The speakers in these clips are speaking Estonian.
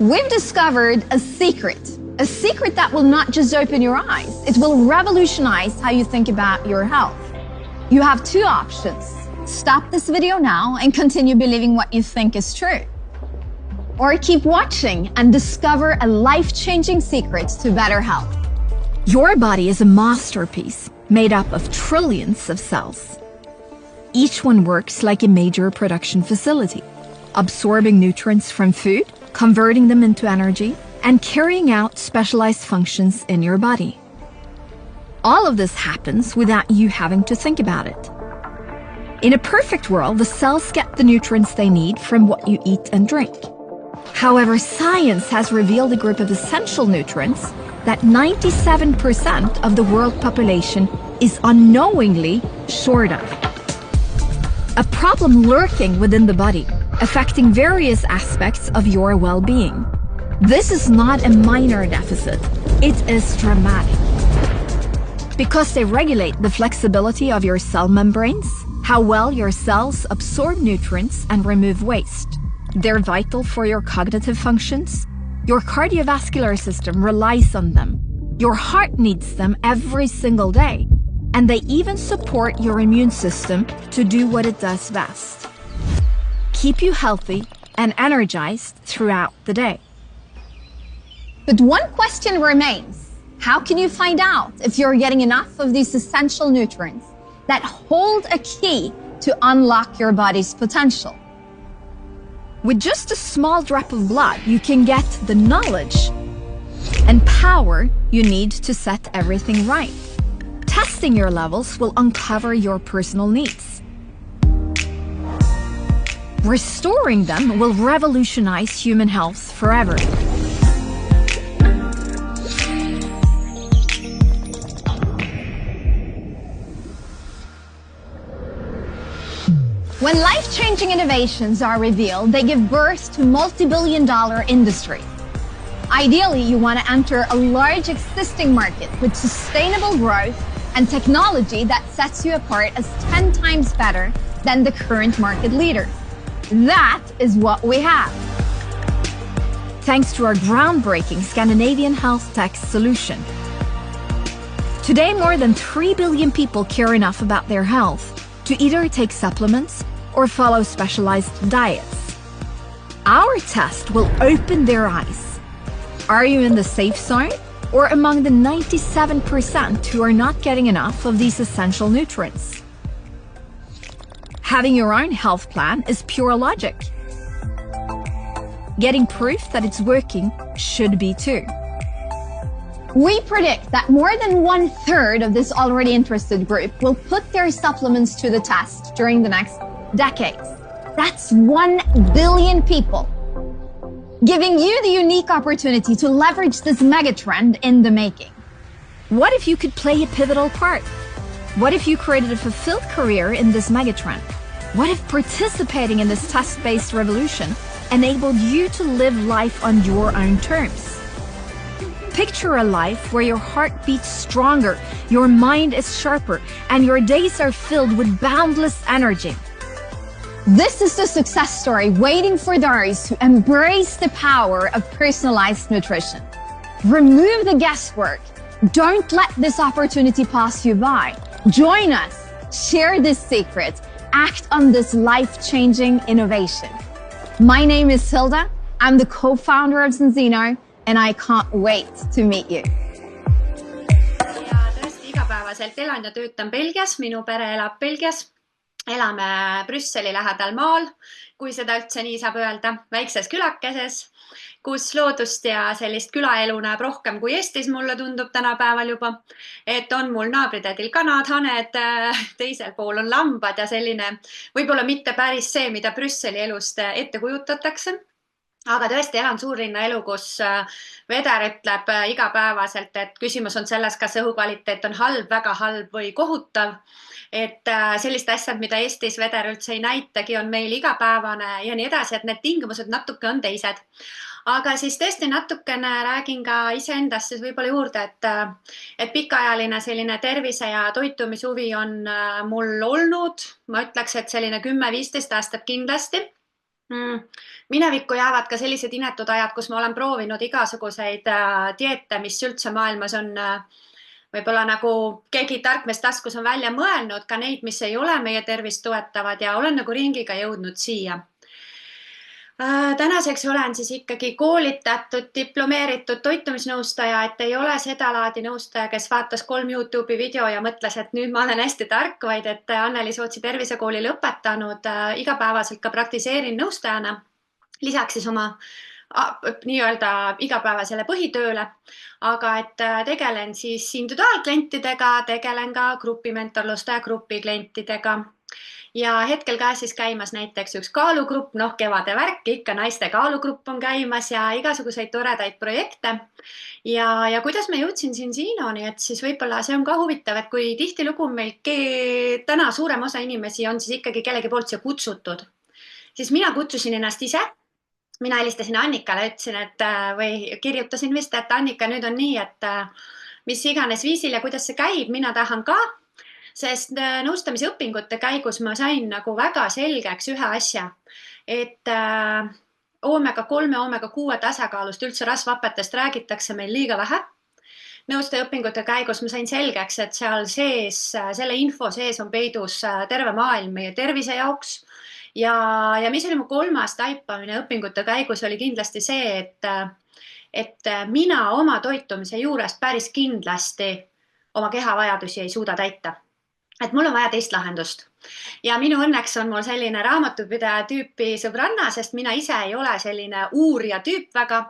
We've discovered a secret that will not just open your eyes, it will revolutionize how you think about your health. You have two options. Stop this video now and continue believing what you think is true. Or keep watching and discover a life-changing secret to better health. Your body is a masterpiece made up of trillions of cells. Each one works like a major production facility, absorbing nutrients from food, converting them into energy, and carrying out specialized functions in your body. All of this happens without you having to think about it. In a perfect world, the cells get the nutrients they need from what you eat and drink. However, science has revealed a group of essential nutrients that 97% of the world population is unknowingly short of. A problem lurking within the body, affecting various aspects of your well-being. This is not a minor deficit, it is dramatic. Because they regulate the flexibility of your cell membranes, how well your cells absorb nutrients and remove waste. They're vital for your cognitive functions. Your cardiovascular system relies on them. Your heart needs them every single day. And they even support your immune system to do what it does best. Keep you healthy and energized throughout the day. But one question remains. How can you find out if you're getting enough of these essential nutrients that hold a key to unlock your body's potential? With just a small drop of blood, you can get the knowledge and power you need to set everything right. Testing your levels will uncover your personal needs. Restoring them will revolutionize human health forever. When life-changing innovations are revealed, they give birth to multi-billion-dollar industries. Ideally, you want to enter a large existing market with sustainable growth and technology that sets you apart as 10 times better than the current market leaders. That is what we have. Thanks to our groundbreaking Scandinavian health tech solution. Today, more than 3 billion people care enough about their health to either take supplements or follow specialized diets. Our test will open their eyes. Are you in the safe zone or among the 97% who are not getting enough of these essential nutrients? Having your own health plan is pure logic. Getting proof that it's working should be too. We predict that more than 1/3 of this already interested group will put their supplements to the test during the next decades. That's 1 billion people, giving you the unique opportunity to leverage this megatrend in the making. What if you could play a pivotal part? What if you created a fulfilled career in this megatrend? What if participating in this test-based revolution enabled you to live life on your own terms? Picture a life where your heart beats stronger, your mind is sharper, and your days are filled with boundless energy. This is the success story waiting for those who embrace the power of personalized nutrition. Remove the guesswork. Don't let this opportunity pass you by. Join us, share this secret, act on this life-changing innovation. My name is Hilda. I'm the co-founder of Zenzino, and I can't wait to meet you. Ja tõesti igapäevaselt elan ja töötan Belgias, minu pere elab Belgias. Elame Brüsseli lähedal maal, kui seda üldse nii saab öelda, väikses külakeses, kus loodust ja sellist külaelu näeb rohkem kui Eestis, mulle tundub tänapäeval juba. Et on mul naabritädil kanad, haned, teisel pool on lambad ja selline võib-olla mitte päris see, mida Brüsseli elust ette kujutatakse. Aga tõesti elan suurlinna elu, kus veder ütleb igapäevaselt, et küsimus on selles, kas õhukvaliteet on halb, väga halb või kohutav. Et sellist asjad, mida Eestis veder üldse ei näitagi, on meil igapäevane ja nii edasi, et need tingimused natuke on teised. Aga siis tõesti natukene räägin ka iseendast siis võib-olla juurde, et pikaajaline selline tervise ja toitumishuvi on mul olnud. Ma ütleks, et selline 10-15 aastat kindlasti. Mm. Minevikku jäävad ka sellised inetud ajad, kus ma olen proovinud igasuguseid dieete, mis üldse maailmas on võib-olla nagu keegi tark mees taskus on välja mõelnud, ka neid, mis ei ole meie tervist toetavad ja olen nagu ringiga jõudnud siia. Tänaseks olen siis ikkagi koolitatud, diplomeeritud toitumisnõustaja, et ei ole seda laadi nõustaja, kes vaatas 3 YouTube'i video ja mõtles, et nüüd ma olen hästi tark, vaid et Anneli Sootsi tervisekooli lõpetanud, igapäevaselt ka praktiseerin nõustajana, lisaks siis oma nii-öelda igapäevasele põhitööle, aga et tegelen siis individuaalklientidega, tegelen ka grupimentorluste ja grupiklientidega. Ja hetkel ka siis käimas näiteks üks kaalugrupp, kevade värk, ikka naiste kaalugrupp on käimas ja igasuguseid toredaid projekte. Ja kuidas ma jõudsin siinoni, et siis võib-olla see on ka huvitav, et kui tihtilugu meil täna suurem osa inimesi on siis ikkagi kellegi poolt siia kutsutud, siis mina kutsusin ennast ise. Mina helistasin Annikale, ütlesin, või kirjutasin vist, et Annika, nüüd on nii, et mis iganes viisil ja kuidas see käib, mina tahan ka. Sest nõustamise õpingute käigus ma sain nagu väga selgeks ühe asja, et oomega 3 ja oomega 6 tasakaalust üldse rasvhapetest räägitakse meil liiga vähe. Nõustaja õpingute käigus ma sain selgeks, et seal sees, selle info sees on peidus terve maailm meie tervise jaoks. Ja mis oli mu 3. taipamine õpingute käigus oli kindlasti see, et mina oma toitumise juurest päris kindlasti oma kehavajadusi ei suuda täita. Et mul on vaja teist lahendust. Ja minu õnneks on mul selline raamatupidaja tüüpi sõbranna, sest mina ise ei ole selline uurija tüüp väga.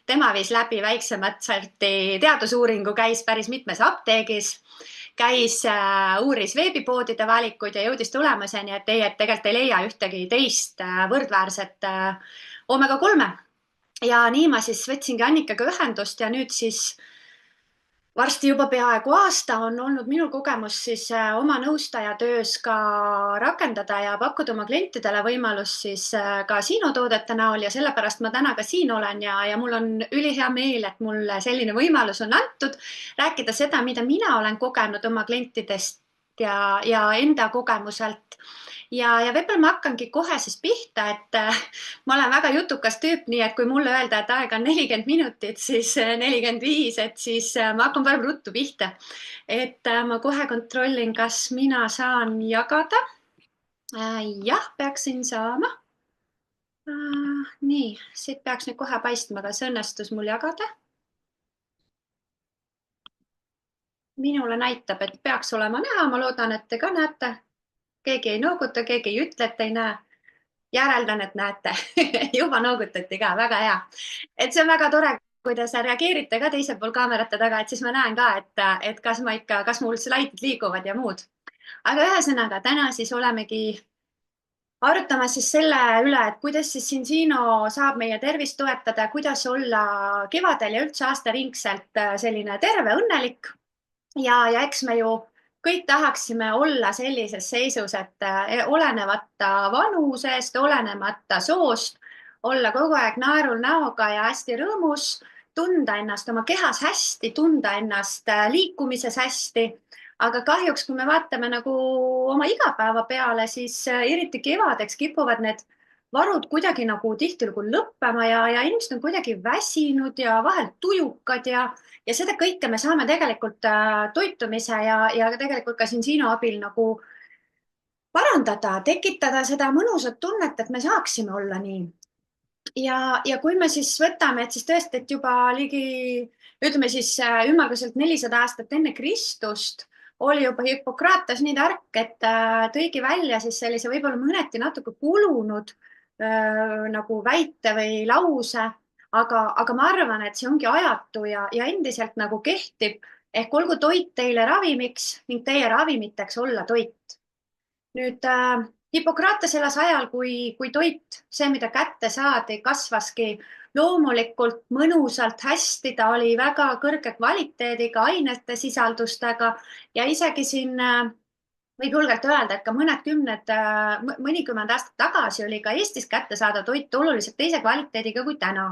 Tema viis läbi väiksemat sorti teadusuuringu, käis päris mitmes apteegis, uuris veebipoodide valikuid ja jõudis tulemuseni, et tegelikult ei leia ühtegi teist võrdväärset oomega 3. Ja nii ma siis võtsingi Annikaga ühendust ja nüüd siis varsti juba peaaegu aasta on olnud minul kogemus siis oma nõustaja töös ka rakendada ja pakkuda oma klientidele võimalus siis ka siinotoodete näol ja sellepärast ma täna ka siin olen ja mul on ülihea meel, et mulle selline võimalus on antud rääkida seda, mida mina olen kogenud oma klientidest ja enda kogemuselt. Ja võib-olla ma hakkangi kohe siis pihta, et ma olen väga jutukas tüüp, nii et kui mulle öelda, et aega on 40 minutit, siis 45, et siis ma hakkan parem ruttu pihta. Et ma kohe kontrollin, kas mina saan jagada. Jah, peaksin saama. Nii, siit peaks nüüd kohe paistma, kas õnnestus mul jagada. Minule näitab, et peaks olema näha, ma loodan, et te ka näete. Keegi ei nooguta, keegi ei ütle, et ei näe. Järeldan, et näete. Juba noogutati ka, väga hea. Et see on väga tore, kui te reageerite ka teisel pool kaamerate taga, et siis ma näen ka, et kas mul slaidid liiguvad ja muud. Aga ühesõnaga, täna siis olemegi arutamas siis selle üle, et kuidas siis Sinsino saab meie tervist toetada, kuidas olla kevadel ja üldse aastaringselt selline terve, õnnelik. Ja eks me ju kõik tahaksime olla sellises seisus, et olenemata vanusest, olenemata soost, olla kogu aeg naerul näoga ja hästi rõõmus, tunda ennast oma kehas hästi, tunda ennast liikumises hästi. Aga kahjuks, kui me vaatame nagu oma igapäeva peale, siis eriti kevadeks kipuvad need varud kuidagi nagu tihtilugu lõppema ja inimesed on kuidagi väsinud ja vahel tujukad ja seda kõike me saame tegelikult toitumise ja tegelikult ka Sinsino abil nagu parandada, tekitada seda mõnusat tunnet, et me saaksime olla nii. Ja kui me siis võtame, et siis tõesti, et juba ligi, ütleme siis ümmarguselt 400 aastat enne Kristust oli juba Hippokrates nii tark, et tõigi välja siis sellise võib-olla mõneti natuke kulunud nagu väite või lause, aga ma arvan, et see ongi ajatu ja endiselt nagu kehtib, ehk olgu toit teile ravimiks ning teie ravimiteks olla toit. Nüüd Hippokrates elas ajal, kui toit, see, mida kätte saadi, kasvaski loomulikult mõnusalt hästi, ta oli väga kõrge kvaliteediga, ainete sisaldustega ja isegi siin võib julgelt öelda, et ka mõnikümmend aastat tagasi oli ka Eestis kätte saada toit oluliselt teise kvaliteediga kui täna.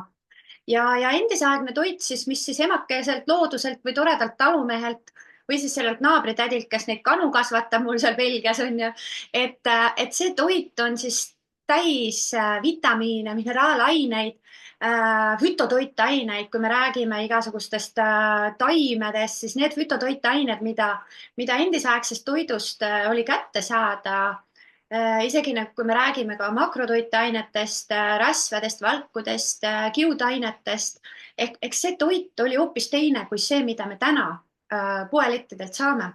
Ja endisaegne toit, mis siis emakeselt, looduselt või toredalt talumehelt või siis sellelt naabritädilt, kes neid kanu kasvatab mul seal Belgias on ja, et see toit on siis täis vitamiine, mineraalaineid, fütotoitaineid, kui me räägime igasugustest taimedest, siis need fütotoitained, mida endisaegsest toidust oli kätte saada, isegi kui me räägime ka makrotoitainetest, rasvadest, valkudest, kiudainetest, eks see toit oli hoopis teine kui see, mida me täna poelettidelt saame.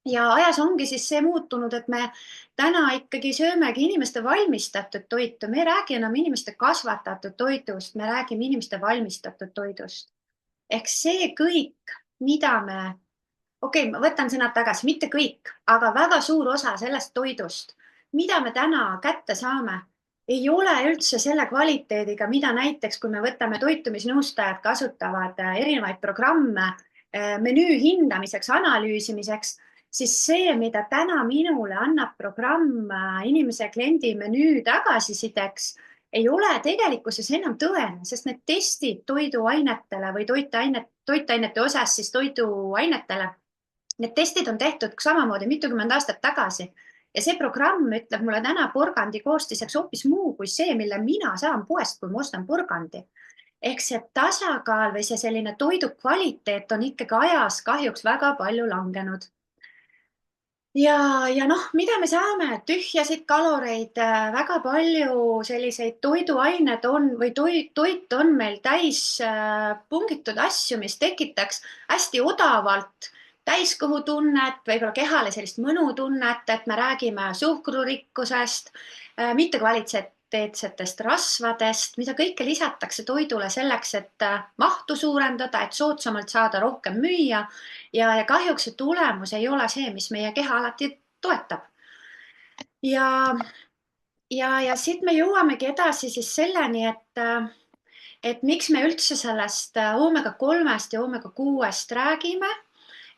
Ja ajas ongi siis see muutunud, et me täna ikkagi söömegi inimeste valmistatud toitu. Me ei räägi enam inimeste kasvatatud toidust, me räägime inimeste valmistatud toidust. Ehk see kõik, mida ma võtan sõnad tagasi, mitte kõik, aga väga suur osa sellest toidust, mida me täna kätte saame, ei ole üldse selle kvaliteediga, mida näiteks, kui me võtame toitumisnõustajad, kasutavad erinevaid programme menüü hindamiseks, analüüsimiseks, siis see, mida täna minule annab programm inimese kliendi menüü tagasisideks, ei ole tegelikkuses enam tõene, sest need testid toiduainetele või toitainete osas siis toiduainetele, need testid on tehtud samamoodi mitukümmend aastat tagasi ja see programm ütleb mulle täna porgandi koostiseks hoopis muu kui see, mille mina saan poest, kui ma ostan porgandi. Ehk see tasakaal või see selline toidu kvaliteet on ikkagi ajas kahjuks väga palju langenud. Ja noh, mida me saame? Tühjasid kaloreid, väga palju selliseid toiduained on või toit on meil täis pungitud asju, mis tekitaks hästi odavalt täiskõhutunnet, võib-olla kehale sellist mõnutunnet, et me räägime suhkrurikkusest, mittekvaliteetsetest rasvadest, mida kõike lisatakse toidule selleks, et mahtu suurendada, et soodsamalt saada rohkem müüa. Ja kahjuks see tulemus ei ole see, mis meie keha alati toetab. Ja siit me jõuamegi edasi siis selleni, et miks me üldse sellest omega-3 ja omega-6 räägime.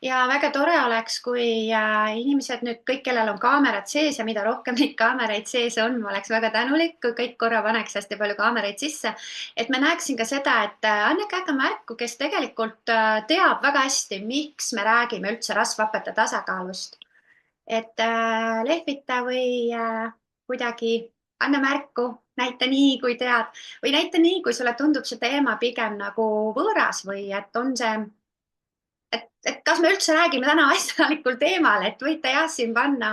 Ja väga tore oleks, kui inimesed nüüd kõik, kellel on kaamerad sees ja mida rohkem neid kaameraid sees on, ma oleks väga tänulik, kui kõik korra paneks hästi palju kaameraid sisse, et me näeksin ka seda, et annake äkki märku, kes tegelikult teab väga hästi, miks me räägime üldse rasvhapete tasakaalust. Et lehvita või kuidagi anna märku, näita nii, kui tead, või näita nii, kui sulle tundub see teema pigem nagu võõras või et on see et kas me üldse räägime täna asjalikul teemal, et võite jah siin panna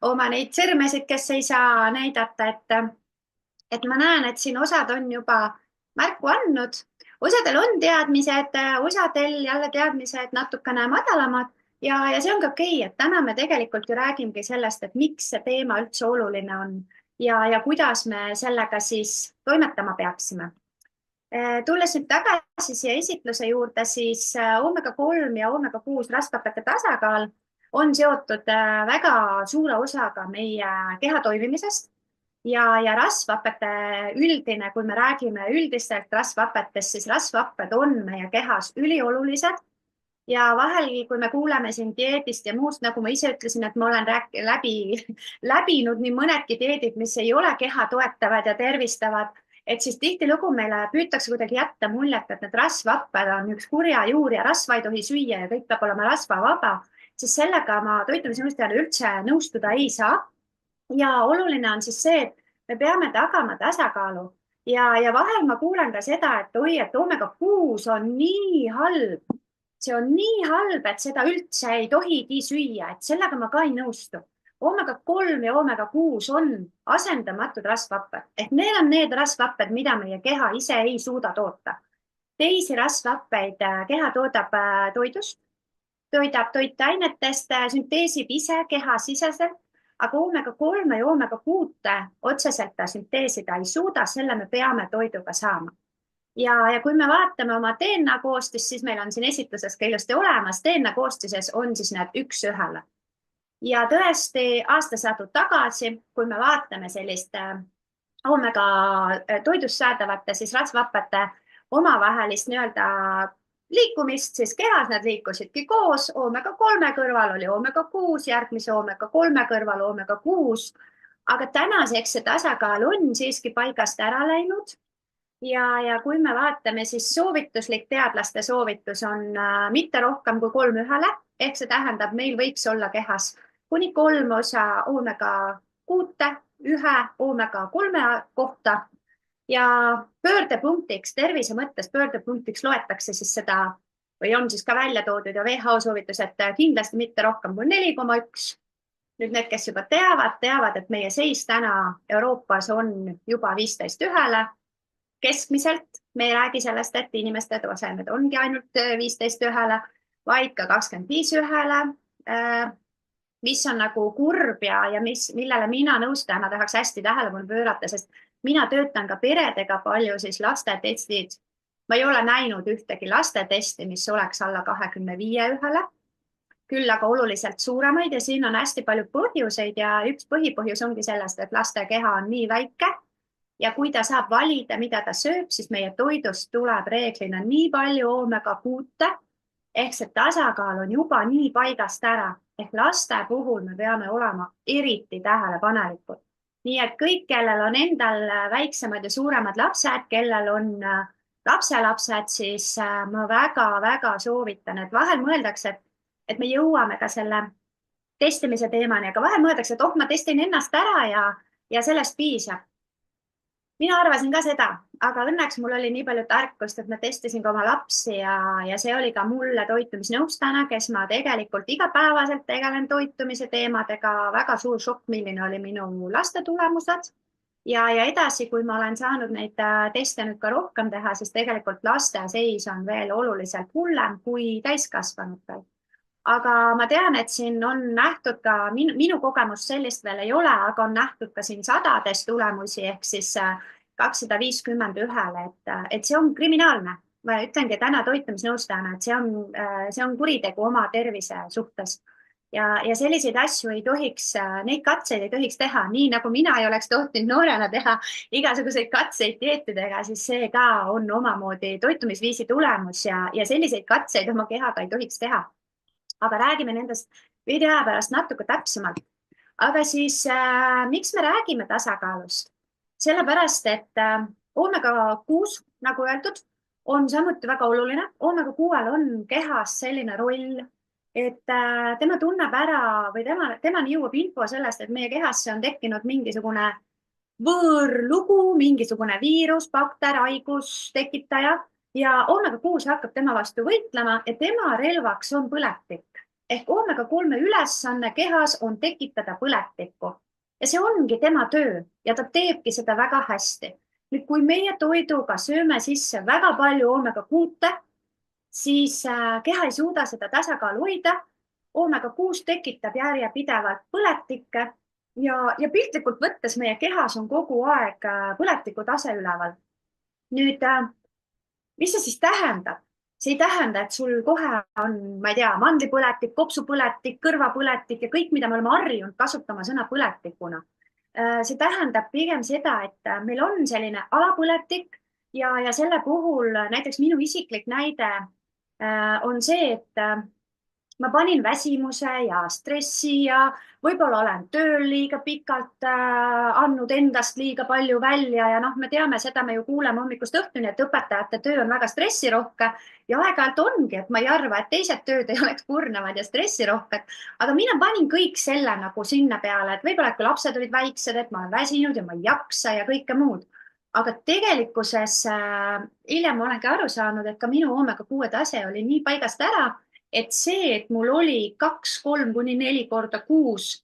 oma neid sõrmesid, kes ei saa näidata, et ma näen, et siin osad on juba märku andnud. Osadel on teadmised, osadel jälle teadmised natukene madalamad ja see on ka okei, et täna me tegelikult ju räägimegi sellest, et miks see teema üldse oluline on ja kuidas me sellega siis toimetama peaksime. Tulles nüüd tagasi siia esitluse juurde, siis omega-3 ja omega-6 rasvhapete tasakaal on seotud väga suure osaga meie keha toimimisest ja rasvhapete üldine, kui me räägime üldistelt rasvhapetest, siis rasvhapped on meie kehas üliolulised ja vahel, kui me kuuleme siin dieedist ja muust, nagu ma ise ütlesin, et ma olen läbinud nii mõnedki dieedid, mis ei ole keha toetavad ja tervistavad, et siis tihtilugu meile püütakse kuidagi jätta muljet, et need rasvhapped on üks kurja juur ja rasva ei tohi süüa ja kõik peab olema rasvavaba, siis sellega ma toitumisnõustajana üldse nõustuda ei saa. Ja oluline on siis see, et me peame tagama tasakaalu ja vahel ma kuulen ka seda, et et omega-6 on nii halb. See on nii halb, et seda üldse ei tohigi süüa, et sellega ma ka ei nõustu. Omega-3 ja omega-6 on asendamatud rasvhapped, ehk need on need rasvhapped, mida meie keha ise ei suuda toota. Teisi rasvhappeid keha toodab toidust, toidab toitainetest, sünteesib ise kehasiseselt, aga omega-3 ja omega-6 otseselt sünteesida ei suuda, selle me peame toiduga saama. Ja kui me vaatame oma DNA koostist, siis meil on siin esitluses ka ilusti olemas, DNA koostises on siis need 1:1. Ja tõesti aastasadu tagasi, kui me vaatame sellist omega toidust saadavate siis rasvhappete omavahelist nii-öelda liikumist, siis kehas nad liikusidki koos, omega-3 kõrval oli omega-6, järgmise omega-3 kõrval omega-6, aga tänaseks see tasakaal on siiski paigast ära läinud. Ja kui me vaatame, siis soovituslik teadlaste soovitus on mitte rohkem kui 3:1, ehk see tähendab, meil võiks olla kehas kuni 3 osa omega-6 ühe oomega-3 kohta ja pöördepunktiks, tervise mõttes pöördepunktiks loetakse siis seda või on siis ka välja toodud ja WHO soovitus, et kindlasti mitte rohkem kui 4,1. Nüüd need, kes juba teavad, et meie seis täna Euroopas on juba 15:1 keskmiselt. Me ei räägi sellest, et inimeste tasemed ongi ainult 15:1, vaid ka 25:1, mis on nagu kurb ja millele mina nõustajana tahaks hästi tähelepanu pöörata, sest mina töötan ka peredega palju, siis lastetestid. Ma ei ole näinud ühtegi lastetesti, mis oleks alla 25:1, küll aga oluliselt suuremaid ja siin on hästi palju põhjuseid ja üks põhipõhjus ongi sellest, et laste keha on nii väike ja kui ta saab valida, mida ta sööb, siis meie toidust tuleb reeglina nii palju oomega-6 ehk see tasakaal on juba nii paigast ära. Ehk laste puhul me peame olema eriti tähelepanelikud. Nii et kõik, kellel on endal väiksemad ja suuremad lapsed, kellel on lapselapsed, siis ma väga-väga soovitan, et vahel mõeldakse, et me jõuame ka selle testimise teemani, aga vahel mõeldakse, et ma testin ennast ära ja sellest piisab. Mina arvasin ka seda, aga õnneks mul oli nii palju tarkust, et ma testisin ka oma lapsi ja see oli ka mulle toitumisnõustajana, kes ma tegelikult igapäevaselt tegelen toitumise teemadega. Väga suur šokk, milline oli minu laste tulemused. Ja edasi, kui ma olen saanud neid teste nüüd ka rohkem teha, siis tegelikult laste seis on veel oluliselt hullem kui täiskasvanutel. Aga ma tean, et siin on nähtud ka, minu kogemus sellist veel ei ole, aga on nähtud ka siin sadades tulemusi ehk siis 251, et see on kriminaalne. Ma ütlengi täna toitumisnõustajana, et see on kuritegu oma tervise suhtes. Ja selliseid asju ei tohiks, neid katseid ei tohiks teha, nii nagu mina ei oleks tohtinud noorena teha igasuguseid katseid dieetidega, siis see ka on omamoodi toitumisviisi tulemus ja selliseid katseid oma kehaga ei tohiks teha. Aga räägime nendest veidi aja pärast natuke täpsemalt. Aga siis miks me räägime tasakaalust? Sellepärast, et oomega-6, nagu öeldud, on samuti väga oluline. Oomega-6 on kehas selline roll, et tema tunneb ära või temani jõuab info sellest, et meie kehasse on tekkinud mingisugune võõrlugu, mingisugune viirus, bakter, haigus, tekitaja ja oomega-6 hakkab tema vastu võitlema ja tema relvaks on põletik. Ehk oomega-3 ülesanne kehas on tekitada põletikku ja see ongi tema töö ja ta teebki seda väga hästi. Nüüd, kui meie toiduga sööme sisse väga palju oomega-6, siis keha ei suuda seda tasakaalu hoida. Oomega-6 tekitab järjepidevalt põletikke ja piltlikult võttes meie kehas on kogu aeg põletiku tase üleval. Nüüd, mis see siis tähendab? See ei tähenda, et sul kohe on, ma ei tea, mandlipõletik, kopsupõletik, kõrvapõletik ja kõik, mida me oleme harjunud kasutama sõna põletikuna. See tähendab pigem seda, et meil on selline alapõletik ja selle puhul näiteks minu isiklik näide on see, et ma panin väsimuse ja stressi ja võib-olla olen tööl liiga pikalt andnud endast liiga palju välja ja me teame seda, me ju kuuleme hommikust õhtuni, et õpetajate töö on väga stressirohke ja aeg-ajalt ongi, et ma ei arva, et teised tööd ei oleks kurnavad ja stressirohked, aga mina panin kõik selle nagu sinna peale, et võib-olla kui lapsed olid väiksed, et ma olen väsinud ja ma ei jaksa ja kõike muud. Aga tegelikkuses hiljem olengi aru saanud, et ka minu oomega-6 tase oli nii paigast ära, et see, et mul oli 2, 3 kuni 4 korda kuus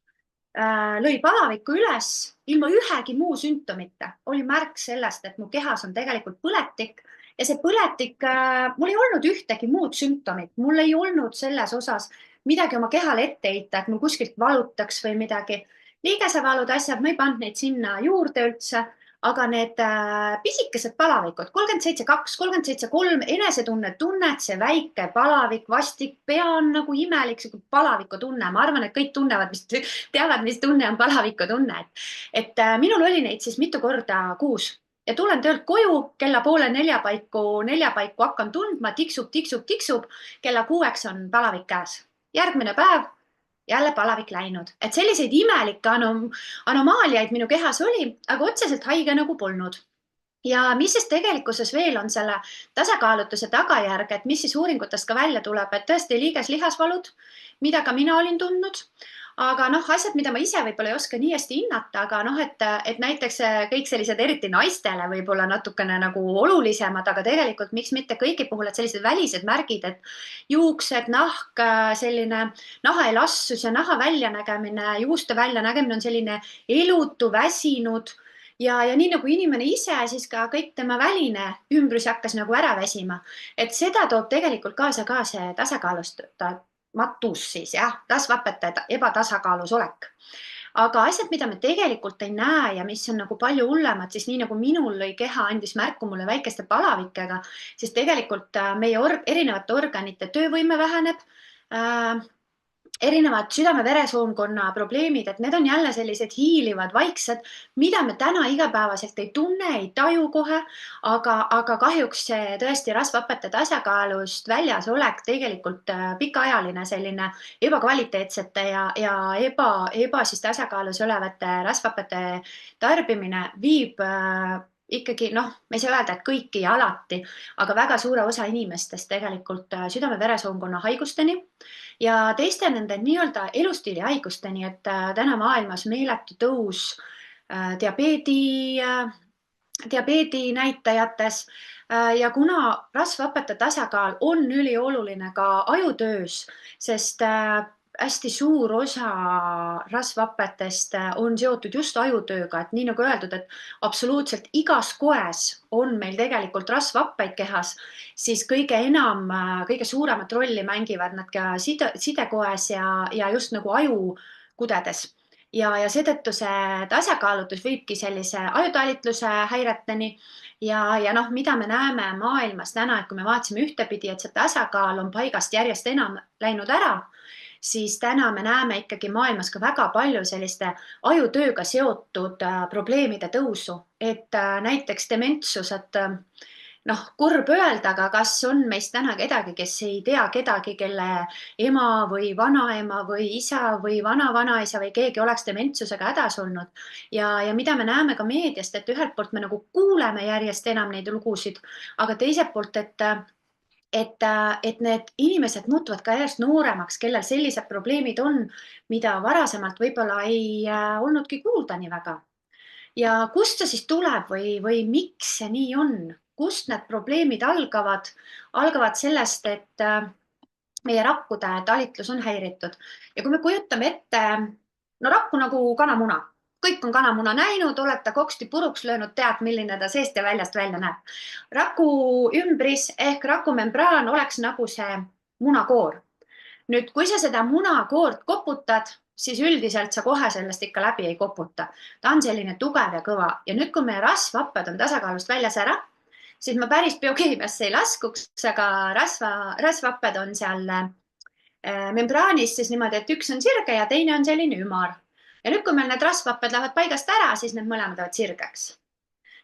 lõi palavikku üles ilma ühegi muu sümptomita, oli märk sellest, et mu kehas on tegelikult põletik ja see põletik, mul ei olnud ühtegi muud sümptomit, mul ei olnud selles osas midagi oma kehale ette heita, et mul kuskilt valutaks või midagi. Liigesevalud asjad, ma ei pannud neid sinna juurde üldse, aga need pisikesed palavikud, 37,2, 37,3, enesetunne, tunned, see väike palavik, vastik, pea on nagu imelik, see palaviku tunne. Ma arvan, et kõik teavad, mis tunne on palaviku tunne. Et minul oli neid siis mitu korda kuus ja tulen töölt koju, kella 3:30 paiku hakkan tundma, tiksub, kella 6 on palavik käes. Järgmine päev jälle palavik läinud. Et selliseid imelikke anomaaliaid minu kehas oli, aga otseselt haige nagu polnud. Ja mis siis tegelikkuses veel on selle tasakaalutuse tagajärg, et mis siis uuringutest ka välja tuleb, et tõesti liiges-lihasvalud, mida ka mina olin tundnud, Aga asjad, mida ma ise võib-olla ei oska nii hästi hinnata, aga et näiteks kõik sellised eriti naistele võib-olla natukene nagu olulisemad, aga tegelikult miks mitte kõigi puhul, et sellised välised märgid, et juuksed, nahk, selline nahaelastsus ja naha väljanägemine, juuste väljanägemine on selline elutu, väsinud ja nii nagu inimene ise, siis ka kõik tema väline ümbrus hakkas nagu ära väsima. Et seda toob tegelikult kaasa ka see tasakaalustatus siis, jah, rasvhapete ebatasakaalus olek. Aga asjad, mida me tegelikult ei näe ja mis on nagu palju hullemad, siis nii nagu minul lõi keha, andis märku mulle väikeste palavikega, siis tegelikult meie erinevate organite töövõime väheneb, erinevad südame-veresoonkonna probleemid, et need on jälle sellised hiilivad, vaiksed, mida me täna igapäevaselt ei tunne, ei taju kohe, aga kahjuks see tõesti rasvhapete tasakaalust väljas olek tegelikult pikaajaline selline ebakvaliteetsete ja eba siis tasakaalus olevate rasvhapete tarbimine viib ikkagi, me ei saa öelda, et kõiki ja alati, aga väga suure osa inimestest tegelikult südame-veresoonkonna haigusteni ja teiste nende nii-öelda elustiili haigusteni, et täna maailmas meeletu tõus diabeedi näitajates ja kuna rasvhapete tasakaal on ülioluline ka ajutöös, sest hästi suur osa rasvhapetest on seotud just ajutööga, et nii nagu öeldud, et absoluutselt igas koes on meil tegelikult rasvhappeid kehas, siis kõige suuremat rolli mängivad nad ka sidekoes ja just nagu ajukudedes. Ja seetõttu see tasakaalutus viibki sellise ajutalitluse häireteni ja mida me näeme maailmas täna, et kui me vaatasime ühtepidi, et see tasakaal on paigast järjest enam läinud ära, siis täna me näeme ikkagi maailmas ka väga palju selliste ajutööga seotud probleemide tõusu, et näiteks dementsus, et kurb öelda, aga kas on meist täna kedagi, kes ei tea kedagi, kelle ema või vanaema või isa või vana-vanaisa või keegi oleks dementsusega hädas olnud. Ja mida me näeme ka meediast, et ühelt poolt me nagu kuuleme järjest enam neid lugusid, aga teiselt poolt, et need inimesed muutuvad ka järjest nooremaks, kellel sellised probleemid on, mida varasemalt võib-olla ei olnudki kuulda nii väga. Ja kust see siis tuleb või miks see nii on? Kust need probleemid algavad? Algavad sellest, et meie rakkude talitlus on häiritud. Ja kui me kujutame ette, rakku nagu kanamuna. Kõik on kanamuna näinud, olete koksti puruks löönud, tead, milline ta seest ja väljast välja näeb. Raku ümbris ehk rakumembraan oleks nagu see munakoor. Nüüd, kui sa seda munakoort koputad, siis üldiselt sa kohe sellest ikka läbi ei koputa. Ta on selline tugev ja kõva. Ja nüüd, kui meie rasvhapped on tasakaalust väljas ära, siis ma päris biokeemiasse ei laskuks, aga rasvhapped on seal membraanis siis niimoodi, et üks on sirge ja teine on selline ümar. Ja nüüd, kui meil need rasvhapped lähevad paigast ära, siis need mõlemad lähevad sirgeks.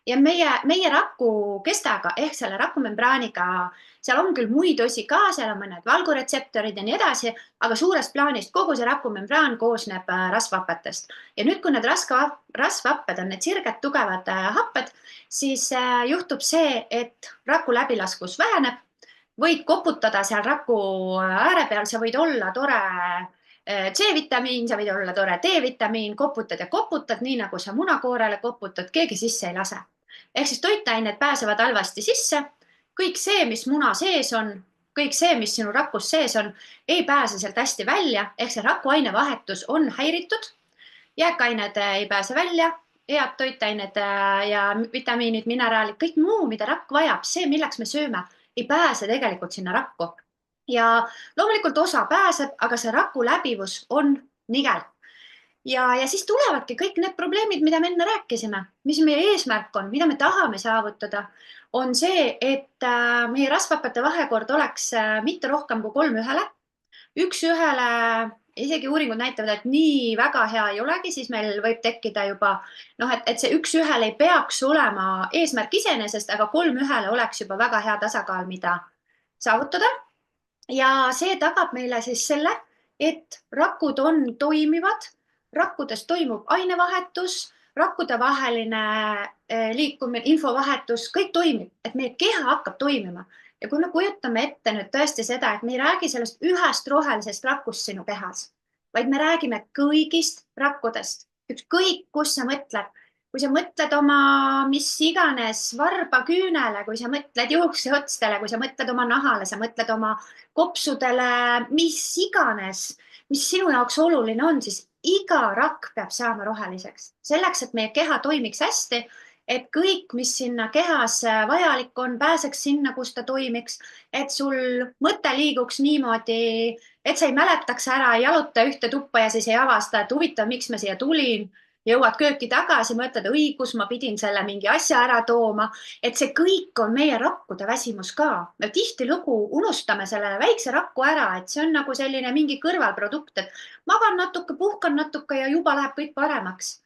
Ja meie raku kestaga ehk selle rakumembraaniga, seal on küll muid osi ka, seal on mõned valguretseptorid ja nii edasi, aga suurest plaanist kogu see rakumembraan koosneb rasvhappetest. Ja nüüd, kui need rasvhapped on need sirged, tugevad happed, siis juhtub see, et raku läbilaskus väheneb, võid koputada seal raku ääre peal, sa võid olla tore C-vitamiin, sa võid olla tore D-vitamiin, koputad ja koputad, nii nagu sa munakoorele koputad, keegi sisse ei lase. Ehk siis toitained pääsevad halvasti sisse, kõik see, mis muna sees on, kõik see, mis sinu rakus sees on, ei pääse sealt hästi välja, ehk see rakuaine vahetus on häiritud, jääkained ei pääse välja, head toitained ja vitamiinid, mineraalid, kõik muu, mida rakk vajab, see, milleks me sööme, ei pääse tegelikult sinna rakku. Ja loomulikult osa pääseb, aga see raku läbivus on nigel. Ja siis tulevadki kõik need probleemid, mida me enne rääkisime, mis meie eesmärk on, mida me tahame saavutada, on see, et meie rasvhappete vahekord oleks mitte rohkem kui 3:1. 1:1, isegi uuringud näitavad, et nii väga hea ei olegi, siis meil võib tekkida juba, et see 1:1 ei peaks olema eesmärk iseenesest, aga 3:1 oleks juba väga hea tasakaal, mida saavutada. Ja see tagab meile siis selle, et rakud on toimivad, rakkudes toimub ainevahetus, rakkude vaheline liikumine, infovahetus, kõik toimib, et meie keha hakkab toimima. Ja kui me kujutame ette nüüd tõesti seda, et me ei räägi sellest ühest rohelisest rakust sinu kehas, vaid me räägime kõigist rakkudest. Ükskõik, kus sa mõtled. Kui sa mõtled oma mis iganes varbaküünele, kui sa mõtled juukseotstele, kui sa mõtled oma nahale, sa mõtled oma kopsudele, mis iganes, mis sinu jaoks oluline on, siis iga rakk peab saama roheliseks. Selleks, et meie keha toimiks hästi, et kõik, mis sinna kehas vajalik on, pääseks sinna, kus ta toimiks, et sul mõte liiguks niimoodi, et sa ei mäletaks ära, ei jaluta ühte tuppa ja siis ei avasta, et huvitav, miks ma siia tulin. Jõuad kööki tagasi, mõtled, õigus, ma pidin selle mingi asja ära tooma, et see kõik on meie rakkude väsimus ka. Me tihtilugu unustame selle väikse rakku ära, et see on nagu selline mingi kõrvalprodukt, et magan natuke, puhkan natuke ja juba läheb kõik paremaks.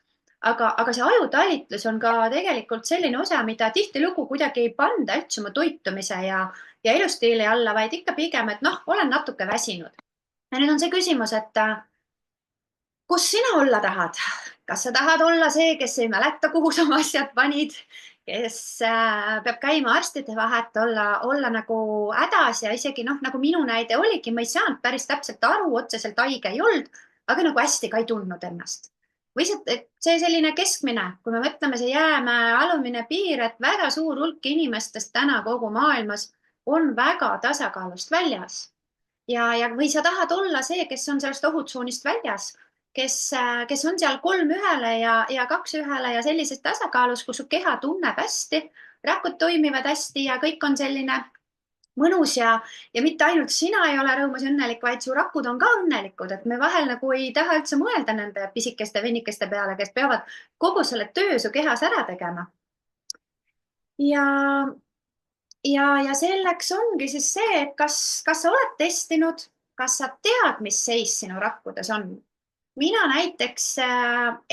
Aga see ajutalitlus on ka tegelikult selline osa, mida tihtilugu kuidagi ei panda üldse oma toitumise ja elustiili alla, vaid ikka pigem, et olen natuke väsinud. Ja nüüd on see küsimus, et kus sina olla tahad? Kas sa tahad olla see, kes ei mäleta, kuhu sa oma asjad panid, kes peab käima arstide vahet, olla nagu hädas ja isegi nagu minu näide oligi, ma ei saanud päris täpselt aru, otseselt haige ei olnud, aga nagu hästi ka ei tundnud ennast. Või see selline keskmine, kui me mõtleme see jäämäe alumine piir, et väga suur hulk inimestest täna kogu maailmas on väga tasakaalust väljas. Või sa tahad olla see, kes on sellest ohutsoonist väljas, kes on seal 3-1 ja 2-1 ja sellises tasakaalus, kus su keha tunneb hästi, rakud toimivad hästi ja kõik on selline mõnus ja mitte ainult sina ei ole rõõmus ja õnnelik, vaid su rakud on ka õnnelikud, et me vahel nagu ei taha üldse mõelda nende pisikeste vennikeste peale, kes peavad kogu selle töö su kehas ära tegema. Ja selleks ongi siis see, et kas sa oled testinud, kas sa tead, mis seis sinu rakkudes on. Mina näiteks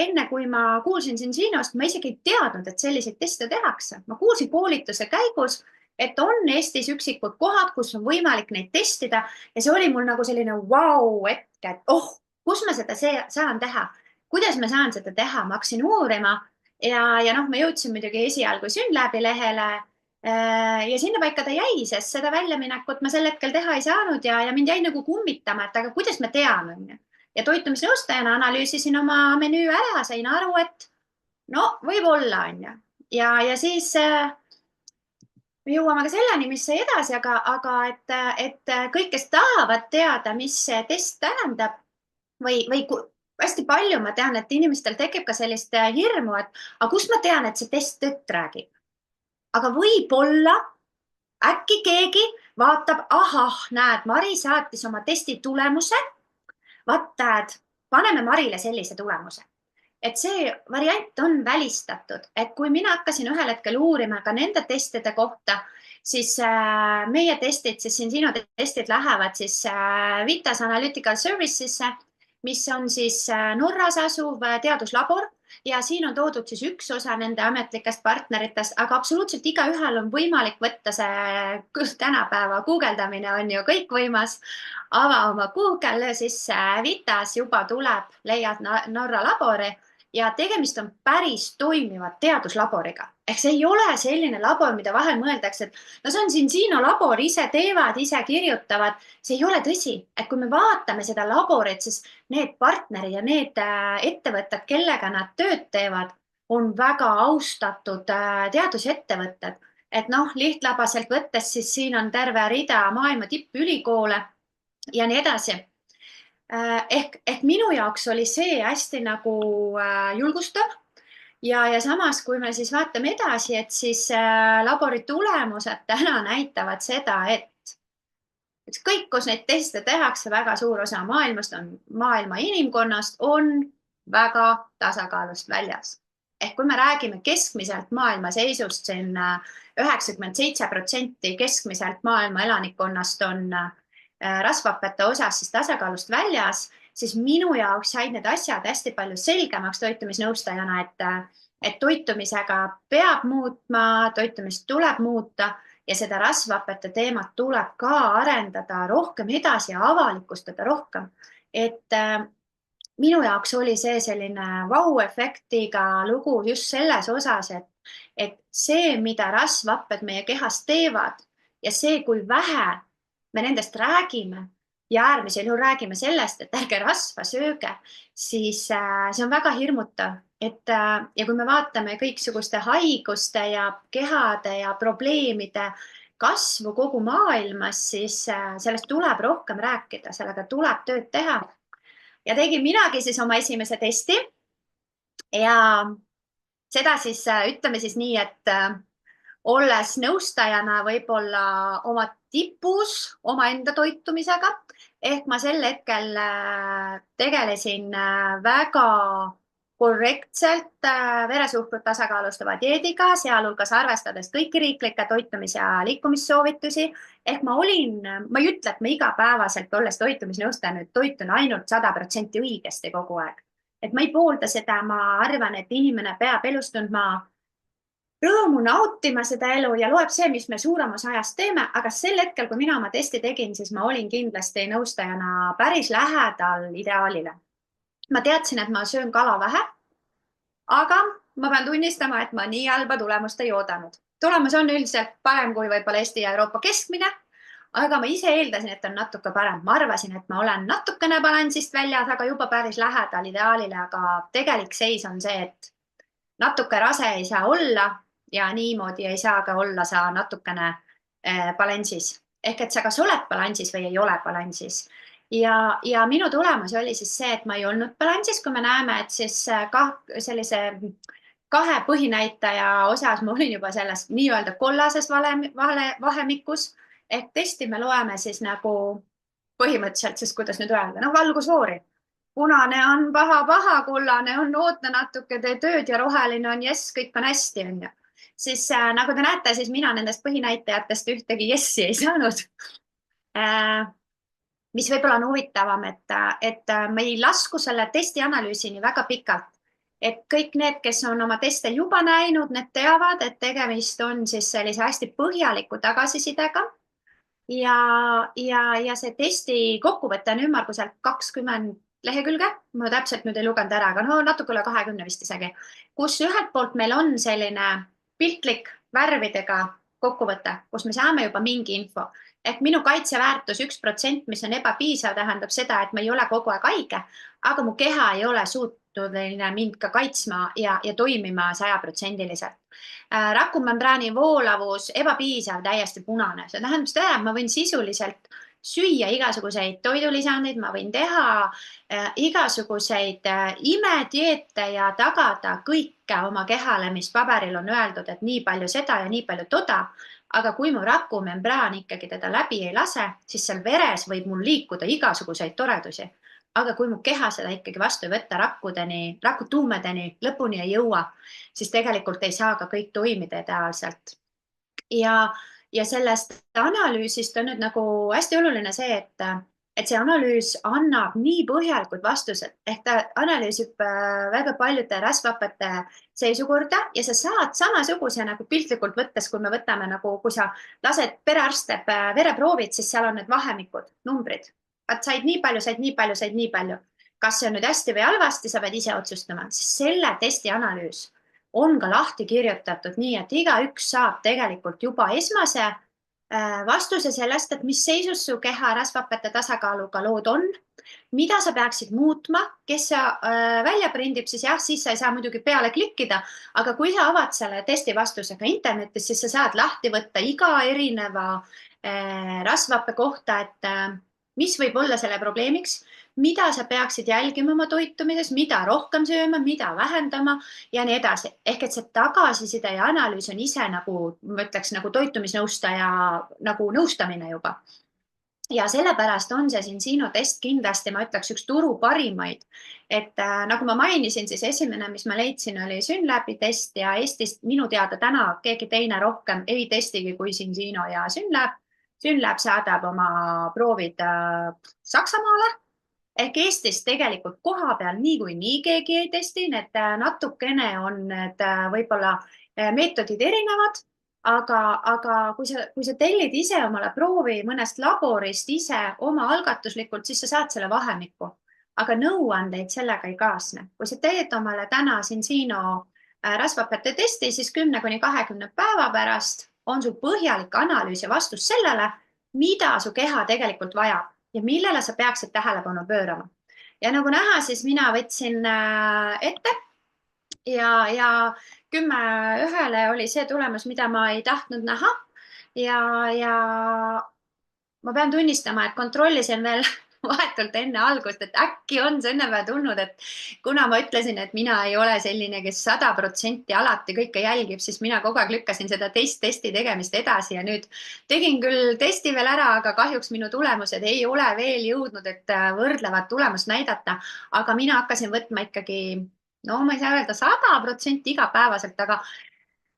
enne, kui ma kuulsin siin sinost, ma isegi ei teadnud, et selliseid teste tehakse. Ma kuulsin koolituse käigus, et on Eestis üksikud kohad, kus on võimalik neid testida ja see oli mul nagu selline hetk, et kus ma seda saan teha, kuidas ma saan seda teha, ma hakkasin uurima ja ma jõudsin muidugi esialgu SYNLABi lehele ja sinna paika ta jäi, sest seda väljaminekut ma sel hetkel teha ei saanud ja mind jäi nagu kummitama, et aga kuidas ma tean, ja toitumisnõustajana analüüsisin oma menüü ära, sain aru, et võib olla, on. Ja siis me jõuame ka selleni, mis sai edasi, aga et kõik, kes tahavad teada, mis see test tähendab või hästi palju ma tean, et inimestel tekib ka sellist hirmu, et aga kus ma tean, et see test tõtt räägib. Aga võib-olla äkki keegi vaatab, näed, Mari saatis oma testi tulemuse, vaata, et paneme Marile sellise tulemuse. Et see variant on välistatud, et kui mina hakkasin ühel hetkel uurima ka nende testide kohta, siis meie testid, siis siin sinu testid lähevad siis Vitas Analytical Services'isse, mis on siis Norras asuv teaduslabor ja siin on toodud siis üks osa nende ametlikest partneritest, aga absoluutselt igaühel on võimalik võtta see tänapäeva guugeldamine on ju kõik võimas. Ava oma Google, siis Vitas juba tuleb, leiad Norra labori ja tegemist on päris toimiva teaduslaboriga. Ehk see ei ole selline labor, mida vahel mõeldakse, et see on siin Sino labor, ise teevad, ise kirjutavad. See ei ole tõsi, et kui me vaatame seda laborit, siis need partnerid ja need ettevõtted, kellega nad tööd teevad, on väga austatud teadusettevõtted. Et lihtlabaselt võttes, siis siin on terve rida maailma tippülikoole ja nii edasi. Ehk minu jaoks oli see hästi nagu julgustav ja samas, kui me siis vaatame edasi, et siis labori tulemused täna näitavad seda, et ükskõik, kus neid teste tehakse, väga suur osa maailma inimkonnast on väga tasakaalust väljas. Ehk kui me räägime keskmiselt maailma seisust, see on 97% keskmiselt maailma elanikkonnast on rasvhapete osas siis tasakaalust väljas, siis minu jaoks said need asjad hästi palju selgemaks toitumisnõustajana, et toitumisega peab muutma, toitumist tuleb muuta ja seda rasvhapete teemat tuleb ka arendada rohkem edasi ja avalikustada rohkem. Et minu jaoks oli see selline vau-efektiga lugu just selles osas, et see, mida rasvhapped meie kehas teevad ja see, kui vähe me nendest räägime, ja äärmisel juhul räägime sellest, et ärge rasva sööge, siis see on väga hirmutav, et ja kui me vaatame kõiksuguste haiguste ja kehade ja probleemide kasvu kogu maailmas, siis sellest tuleb rohkem rääkida, sellega tuleb tööd teha. Ja tegin minagi siis oma esimese testi ja seda siis ütleme siis nii, et olles nõustajana võib-olla oma tipus omaenda toitumisega, ehk ma sel hetkel tegelesin väga korrektselt veresuhkrut tasakaalustava dieediga, sealhulgas arvestades kõiki riiklikke toitumis- ja liikumissoovitusi. Ehk ma ei ütle, et ma igapäevaselt olles toitumisnõustaja nüüd toitun ainult 100% õigesti kogu aeg. Et ma ei poolda seda, ma arvan, et inimene peab elus tundma rõõmu nautima seda elu ja loeb see, mis me suuremas ajast teeme, aga sel hetkel, kui mina oma testi tegin, siis ma olin kindlasti nõustajana päris lähedal ideaalile. Ma teadsin, et ma söön kala vähe, aga ma pean tunnistama, et ma nii halba tulemust ei oodanud. Tulemus on üldiselt parem kui võib-olla Eesti ja Euroopa keskmine, aga ma ise eeldasin, et on natuke parem. Ma arvasin, et ma olen natukene balansist väljas, aga juba päris lähedal ideaalile, aga tegelik seis on see, et natuke rase ei saa olla ja niimoodi ei saa ka olla sa natukene balansis. Ehk et sa kas oled balansis või ei ole balansis. Ja minu tulemus oli siis see, et ma ei olnud balansis, kui me näeme, et siis sellise kahe põhinäitaja osas ma olin juba selles nii-öelda kollases vahemikus. Ehk testi me loeme siis nagu põhimõtteliselt, siis kuidas nüüd öelda, valgusfoori. Punane on paha, kollane on oota natuke, tee tööd ja roheline on jess, kõik on hästi, on ju. Siis nagu te näete, siis mina nendest põhinäitajatest ühtegi jessi ei saanud. Mis võib-olla on huvitavam, et ma ei lasku selle testianalüüsini väga pikalt. Et kõik need, kes on oma teste juba näinud, need teavad, et tegemist on siis sellise hästi põhjaliku tagasisidega. Ja see testi kokkuvõte on ümmarguselt 20 lehekülge, ma täpselt nüüd ei lugenud ära, aga natuke üle 20 vist isegi, kus ühelt poolt meil on selline piltlik värvidega kokkuvõte, kus me saame juba mingi info. Ehk minu kaitseväärtus 1%, mis on ebapiisav, tähendab seda, et ma ei ole kogu aeg haige, aga mu keha ei ole suutuline mind ka kaitsma ja toimima 100%-liselt. Rakumembraani voolavus ebapiisav, täiesti punane. See tähendab seda, et ma võin sisuliselt süüa igasuguseid toidulisandeid, ma võin teha igasuguseid imedieete ja tagada kõike oma kehale, mis paberil on öeldud, et nii palju seda ja nii palju toda. Aga kui mu rakumembraan ikkagi teda läbi ei lase, siis seal veres võib mul liikuda igasuguseid toredusi. Aga kui mu keha seda ikkagi vastu ei võtta rakutuumedeni lõpuni ei jõua, siis tegelikult ei saa ka kõik toimida ideaalselt. Ja sellest analüüsist on nüüd nagu hästi oluline see, et see analüüs annab nii põhjalikud vastused, ehk ta analüüsib väga paljude rasvhapete seisukorda ja sa saad samasuguse nagu piltlikult võttes, kui me võtame nagu, kui sa lased perearst teeb vereproovid, siis seal on need vahemikud, numbrid. Said nii palju. Kas see on nüüd hästi või halvasti, sa pead ise otsustama, siis selle testi analüüs on ka lahti kirjutatud nii, et igaüks saab tegelikult juba esmase vastuse sellest, et mis seisus su keha rasvhapete tasakaaluga lood on, mida sa peaksid muutma, kes sa välja prindib, siis jah, siis sa ei saa muidugi peale klikkida, aga kui sa avad selle testi vastusega internetis, siis sa saad lahti võtta iga erineva rasvhappe kohta, et mis võib olla selle probleemiks, mida sa peaksid jälgima oma toitumises, mida rohkem sööma, mida vähendama ja nii edasi. Ehk et see tagasiside ja analüüs on ise nagu, ma ütleks, nagu toitumisnõustaja nagu nõustamine juba. Ja sellepärast on see Zinsino test kindlasti, ma ütleks, üks turu parimaid. Et nagu ma mainisin, siis esimene, mis ma leidsin, oli Synlabi test ja Eestist minu teada täna keegi teine rohkem ei testigi kui Zinsino ja Synlab. Synlab saadab oma proovid Saksamaale. Ehk Eestis tegelikult koha peal nii keegi ei testi, need natukene on need võib-olla meetodid erinevad, aga kui sa tellid ise omale proovi mõnest laborist ise oma algatuslikult, siis sa saad selle vahemikku, aga nõuandeid sellega ei kaasne. Kui sa teed omale täna Zinsino rasvhapete testi, siis 10–20 päeva pärast on sul põhjalik analüüs ja vastus sellele, mida su keha tegelikult vajab. ja millele sa peaksid tähelepanu pöörama. Ja nagu näha, siis mina võtsin ette ja 10-1 oli see tulemus, mida ma ei tahtnud näha. Ja ma pean tunnistama, et kontrollisin veel vahetult enne algust, et äkki on sünnipäev tulnud, et kuna ma ütlesin, et mina ei ole selline, kes 100% alati kõike jälgib, siis mina kogu aeg lükkasin seda testi tegemist edasi ja nüüd tegin küll testi veel ära, aga kahjuks minu tulemused ei ole veel jõudnud, et võrdlevat tulemust näidata, aga mina hakkasin võtma ikkagi, no ma ei saa öelda 100% igapäevaselt, aga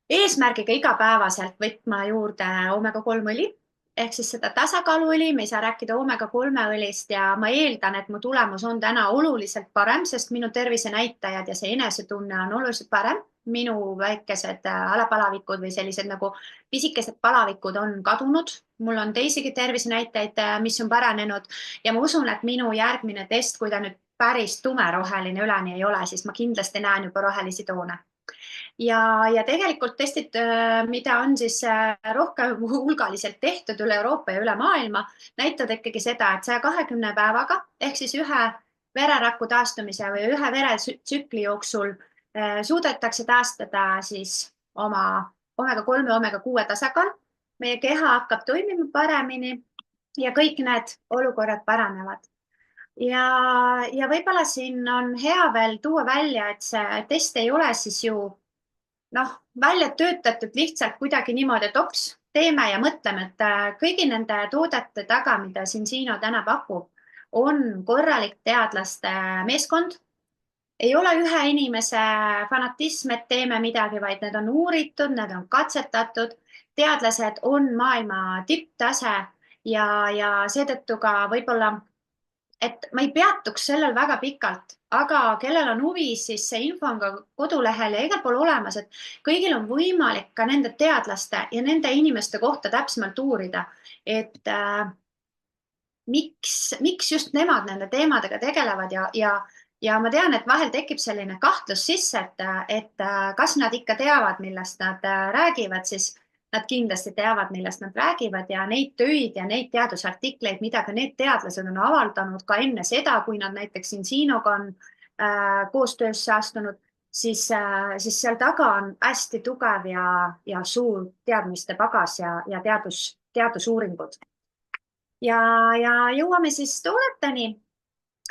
eesmärgiga igapäevaselt võtma juurde omega-3 õli ehk siis seda tasakaaluõli, me ei saa rääkida omega-3 õlist ja ma eeldan, et mu tulemus on täna oluliselt parem, sest minu tervisenäitajad ja see enesetunne on oluliselt parem. Minu väikesed alapalavikud või sellised nagu pisikesed palavikud on kadunud. Mul on teisigi tervisenäitajaid, mis on paranenud ja ma usun, et minu järgmine test, kui ta nüüd päris tumeroheline üleni ei ole, siis ma kindlasti näen juba rohelisi toone. Ja tegelikult testid, mida on siis rohkem hulgaliselt tehtud üle Euroopa ja üle maailma, näitavad ikkagi seda, et 120 päevaga ehk siis ühe vereraku taastumise või ühe veretsükli jooksul suudetakse taastada siis oma omega-3 ja omega-6 tasakaal. Meie keha hakkab toimima paremini ja kõik need olukorrad paranevad. Ja võib-olla siin on hea veel tuua välja, et see test ei ole siis ju välja töötatud lihtsalt kuidagi niimoodi, et ops, teeme ja mõtleme, et kõigi nende toodete taga, mida Syngino täna pakub, on korralik teadlaste meeskond. Ei ole ühe inimese fanatism, et teeme midagi, vaid need on uuritud, need on katsetatud. Teadlased on maailma tipptase ja seetõttu ka võib-olla, et ma ei peatuks sellel väga pikalt, aga kellel on huvi, siis see info on ka kodulehel ja igal pool olemas, et kõigil on võimalik ka nende teadlaste ja nende inimeste kohta täpsemalt uurida, et miks just nemad nende teemadega tegelevad ja ma tean, et vahel tekib selline kahtlus sisse, et kas nad ikka teavad, millest nad räägivad, siis nad kindlasti teavad, millest nad räägivad ja neid töid ja neid teadusartikleid, mida ka need teadlased on avaldanud ka enne seda, kui nad näiteks Synginoga on koostöösse astunud, siis seal taga on hästi tugev ja suur teadmiste pagas ja teadusuuringud. Ja jõuame siis toodeteni.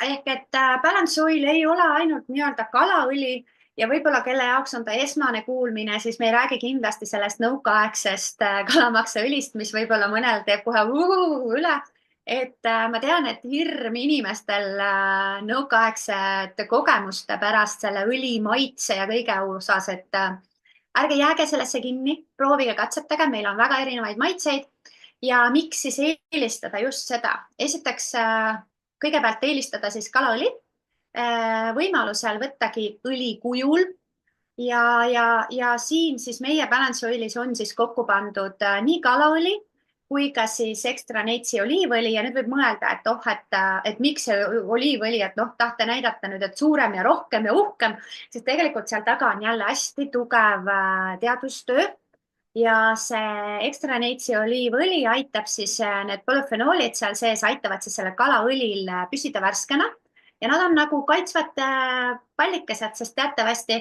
Ehk et Balance Oil ei ole ainult nii-öelda kalaõli, ja võib-olla kelle jaoks on ta esmane kuulmine, siis me ei räägi kindlasti sellest nõukaaegsest kalamaksaõlist, mis võib-olla mõnel teeb kohe üle. Et ma tean, et hirm inimestel nõukaaegsete kogemuste pärast selle õli maitse ja kõige osas, et ärge jääge sellesse kinni, proovige katsetage, meil on väga erinevaid maitseid ja miks siis eelistada just seda. Esiteks kõigepealt eelistada siis kalaõli. Võimalusel võttagi õli kujul ja siin siis meie Balance Oilis on siis kokku pandud nii kalaõli kui ka siis Extra Nate'i oliivõli ja nüüd võib mõelda, et miks see oliivõli, et tahte näidata nüüd, et suurem ja rohkem ja uhkem, siis tegelikult seal taga on jälle hästi tugev teadustöö ja see Extra Nate'i oliivõli aitab siis need polüfenoolid seal sees aitavad siis selle kalaõlil püsida värskena. Ja nad on nagu kaitsvad pallikesed, sest teatavasti,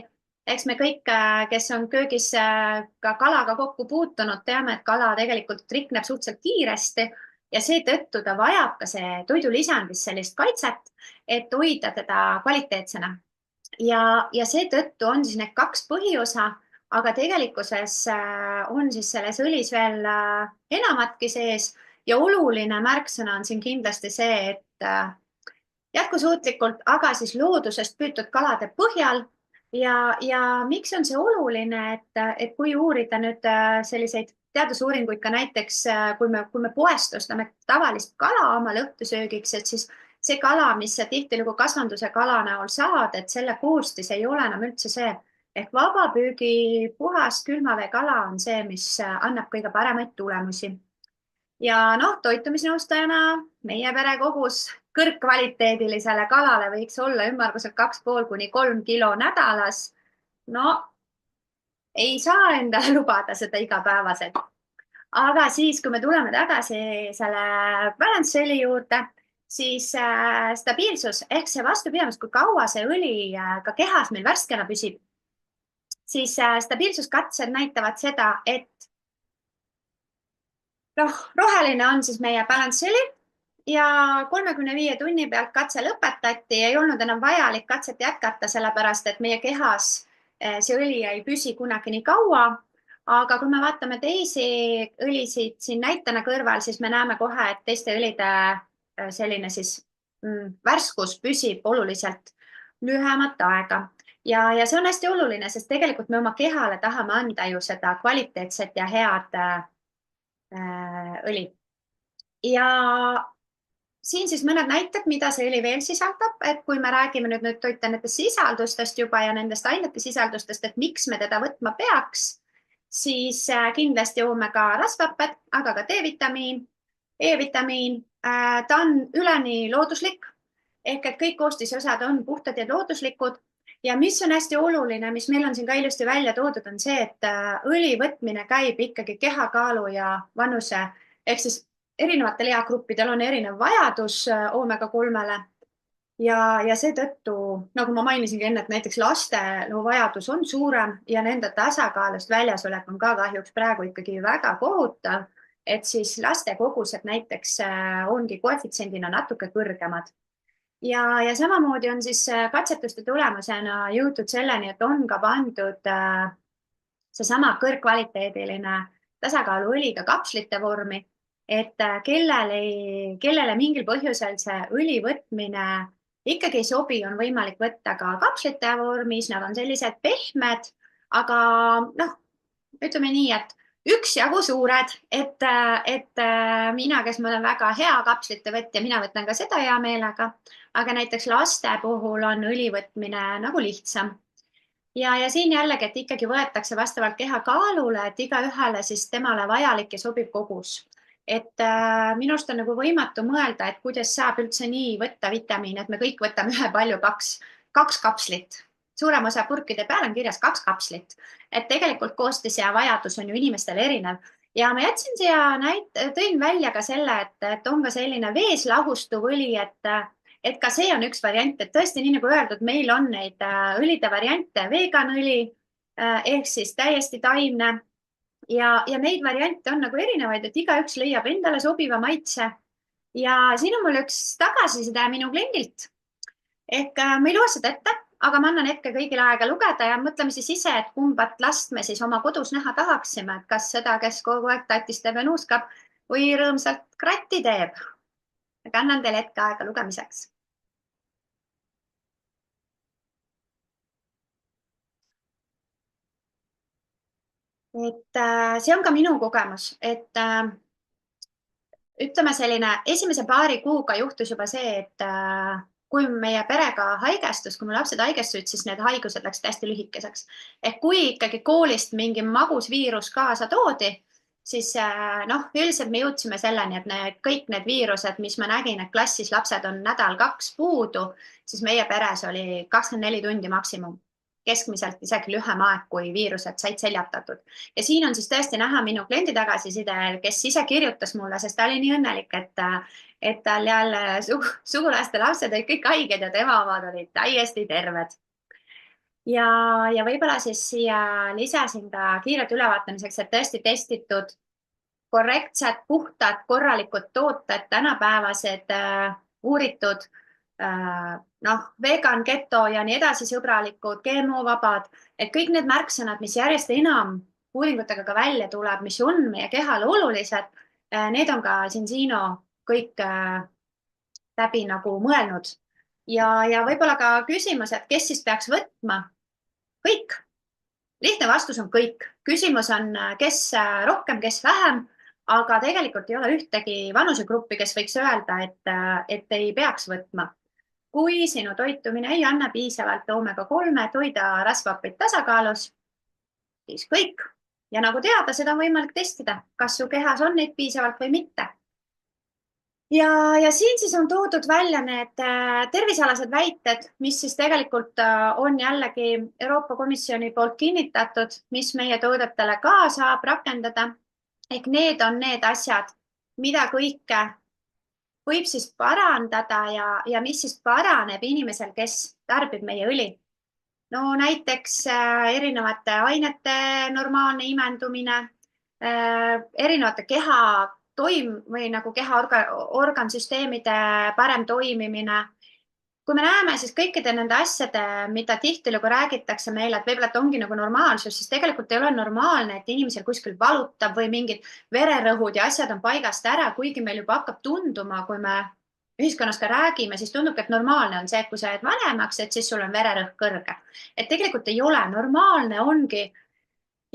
eks me kõik, kes on köögis ka kalaga kokku puutunud, teame, et kala tegelikult rikneb suhteliselt kiiresti ja seetõttu ta vajab ka see toidulisandis sellist kaitset, et hoida teda kvaliteetsena. Ja seetõttu on siis need kaks põhiosa, aga tegelikkuses on siis selles õlis veel enamatki sees ja oluline märksõna on siin kindlasti see, et jätkusuutlikult, aga siis loodusest püütud kalade põhjal ja miks on see oluline, et kui uurida nüüd selliseid teadusuuringuid ka näiteks, kui me poest ostame tavalist kala omale õhtusöögiks, et siis see kala, mis tihtilugu kasvanduse kala näol saad, et selle koostis ei ole enam üldse see ehk vabapüügi puhas külmavee kala on see, mis annab kõige paremaid tulemusi. Ja toitumisnõustajana meie pere kogus kõrgkvaliteedilisele kalale võiks olla ümmarguselt 2,5 kuni 3 kilo nädalas. Ei saa endale lubada seda igapäevaselt. Aga siis, kui me tuleme tagasi selle Balance Oili juurde, siis stabiilsus ehk see vastupidavus, kui kaua see õli ka kehas meil värskena püsib, siis stabiilsuskatsed näitavad seda, et roheline on siis meie balansõli ja 35 tunni pealt katse lõpetati, ei olnud enam vajalik katset jätkata, sellepärast et meie kehas see õli ei püsi kunagi nii kaua. Aga kui me vaatame teisi õlisid siin näitena kõrval, siis me näeme kohe, et teiste õlide selline siis värskus püsib oluliselt lühemat aega. Ja see on hästi oluline, sest tegelikult me oma kehale tahame anda ju seda kvaliteetset ja head õli. Ja siin siis mõned näited, mida see õli veel sisaldab, et kui me räägime nüüd toitainete sisaldustest juba ja nendest ainete sisaldustest, et miks me teda võtma peaks, siis kindlasti oomega rasvhapped, aga ka D-vitamiin, E-vitamiin. Ta on üleni looduslik ehk et kõik koostisosad on puhtad ja looduslikud. Ja mis on hästi oluline, mis meil on siin ka ilusti välja toodud, on see, et õli võtmine käib ikkagi kehakaalu ja vanuse ehk siis erinevatel eagruppidel on erinev vajadus oomega 3-le. Ja seetõttu, nagu ma mainisingi enne, et näiteks laste vajadus on suurem ja nende tasakaalust väljasolek on ka kahjuks praegu ikkagi väga kohutav, et siis laste kogused näiteks ongi koefitsiendina natuke kõrgemad. Ja samamoodi on siis katsetuste tulemusena jõutud selleni, et on ka pandud seesama kõrgkvaliteediline tasakaaluõli ka kapslite vormi, et kellele mingil põhjusel see õli võtmine ikkagi ei sobi, on võimalik võtta ka kapslite vormis, nad on sellised pehmed, aga ütleme nii, et üksjagu suured, et mina, kes ma olen väga hea kapslite võtja, mina võtan ka seda hea meelega, aga näiteks laste puhul on õli võtmine nagu lihtsam. Ja siin jällegi, et ikkagi võetakse vastavalt keha kaalule, et igaühele siis temale vajalik ja sobib kogus. Et minust on nagu võimatu mõelda, et kuidas saab üldse nii võtta vitamiine, et me kõik võtame ühepalju kaks kapslit. Suurem osa purkide peal on kirjas 2 kapslit, et tegelikult koostis ja vajadus on ju inimestel erinev. Ja ma jätsin siia tõin välja ka selle, et on ka selline vees lahustuv õli, et ka see on üks variant, et tõesti nii nagu öeldud, meil on neid õlide variante, veganõli ehk siis täiesti taimne ja neid variante on nagu erinevaid, et igaüks leiab endale sobiva maitse. Ja siin on mul üks tagasiside minu kliendilt. Ehk ma ei loe seda ette, aga ma annan hetke kõigile aega lugeda ja mõtleme siis ise, et kumbat last me siis oma kodus näha tahaksime, et kas seda, kes kogu aeg tatistab ja nuuskab või rõõmsalt kratti teeb. Aga annan teile hetke aega lugemiseks. Et see on ka minu kogemus, et ütleme selline esimese paari kuuga juhtus juba see, et kui meie perega haigestus, kui mu lapsed haigestusid, siis need haigused läksid hästi lühikeseks. Ehk kui ikkagi koolist mingi magus viirus kaasa toodi, siis üldiselt me jõudsime selleni, et kõik need viirused, mis ma nägin, et klassis lapsed on nädal-2 puudu, siis meie peres oli 24 tundi maksimum. Keskmiselt isegi lühem aeg, kui viirused said seljatatud. Ja siin on siis tõesti näha minu kliendi tagasiside, kes ise kirjutas mulle, sest ta oli nii õnnelik, et tal jälle sugulaste lapsed olid kõik haiged ja tema omad olid täiesti terved. Ja võib-olla siis siia lisasin ka kiiret ülevaatamiseks, et tõesti testitud korrektsed, puhtad, korralikud tooted, tänapäevased, uuritud, vegan, keto ja nii edasi sõbralikud, GMO-vabad, et kõik need märksõnad, mis järjest enam uuringutega ka välja tuleb, mis on meie kehale olulised, need on ka Zinsino kõik läbi nagu mõelnud. Ja võib-olla ka küsimus, et kes siis peaks võtma? Kõik. Lihtne vastus on kõik. Küsimus on, kes rohkem, kes vähem, aga tegelikult ei ole ühtegi vanusegruppi, kes võiks öelda, et ei peaks võtma. Kui sinu toitumine ei anna piisavalt oomega 3, et hoida rasvhappeid tasakaalus, siis kõik. Ja nagu teada, seda on võimalik testida, kas su kehas on neid piisavalt või mitte. Ja siin siis on toodud välja need tervisealased väited, mis siis tegelikult on jällegi Euroopa Komisjoni poolt kinnitatud, mis meie toodetele ka saab rakendada. Ehk need on need asjad, mida kõike võib siis parandada ja mis siis paraneb inimesel, kes tarbib meie õli. No näiteks erinevate ainete normaalne imendumine, erinevate keha või nagu keha organsüsteemide parem toimimine. Kui me näeme siis kõikide nende asjade, mida tihtilugu räägitakse meile, et võib-olla ongi nagu normaalsus, siis tegelikult ei ole normaalne, et inimesel kuskil valutab või mingid vererõhud ja asjad on paigast ära, kuigi meil juba hakkab tunduma, kui me ühiskonnas ka räägime, siis tundub, et normaalne on see, et kui sa jääd vanemaks, et siis sul on vererõhk kõrge. Et tegelikult ei ole. Normaalne ongi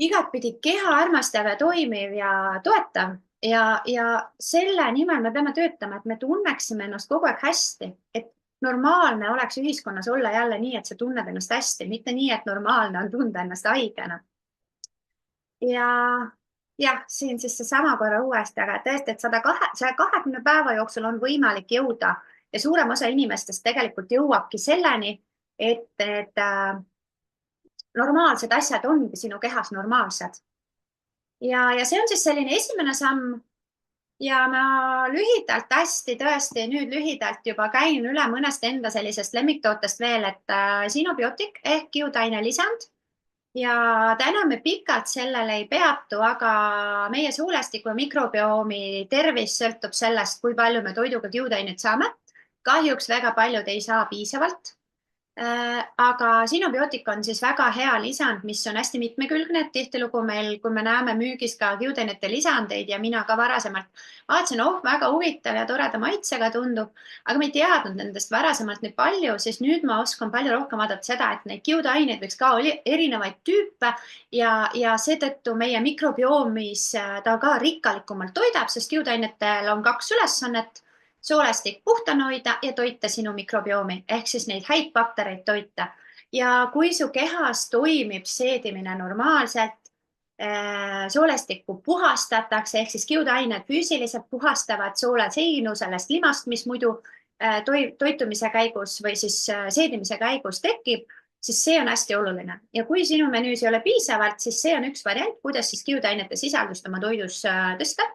igatpidi keha armastav ja toimiv ja toetav ja selle nimel me peame töötama, et me tunneksime ennast kogu aeg hästi, et normaalne oleks ühiskonnas olla jälle nii, et sa tunned ennast hästi, mitte nii, et normaalne on tunda ennast haigena. Ja siin siis seesama korra uuesti, aga tõesti, et 120 päeva jooksul on võimalik jõuda ja suurem osa inimestest tegelikult jõuabki selleni, et normaalsed asjad ongi sinu kehas normaalsed. Ja see on siis selline esimene samm. Ja ma lühidalt hästi tõesti nüüd lühidalt juba käin üle mõnest enda sellisest lemmiktootest veel, et sinobiotik ehk kiudaine lisand ja täna me pikalt sellele ei peatu, aga meie soolestiku ja mikrobiomi tervis sõltub sellest, kui palju me toiduga kiudainet saame. Kahjuks väga paljud ei saa piisavalt. Aga sinobiotik on siis väga hea lisand, mis on hästi mitmekülgne, et tihtilugu meil, kui me näeme müügis ka kiudainete lisandeid ja mina ka varasemalt vaatasin, väga huvitav ja toreda maitsega tundub, aga me ei teadnud nendest varasemalt nii palju, siis nüüd ma oskan palju rohkem vaadata seda, et neid kiudaineid võiks ka erinevaid tüüpe ja seetõttu meie mikrobiomis ta ka rikkalikumalt toidab, sest kiudainetel on 2 ülesannet. Soolestik puhtana hoida ja toita sinu mikrobiomi ehk siis neid häid baktereid toita. Ja kui su kehas toimib seedimine normaalselt, soolestikku puhastatakse ehk siis kiudained füüsiliselt puhastavad sooleseinu sellest limast, mis muidu toitumise käigus või siis seedimise käigus tekib, siis see on hästi oluline. Ja kui sinu menüüs ei ole piisavalt, siis see on üks variant, kuidas siis kiudainete sisaldust oma toidus tõsta.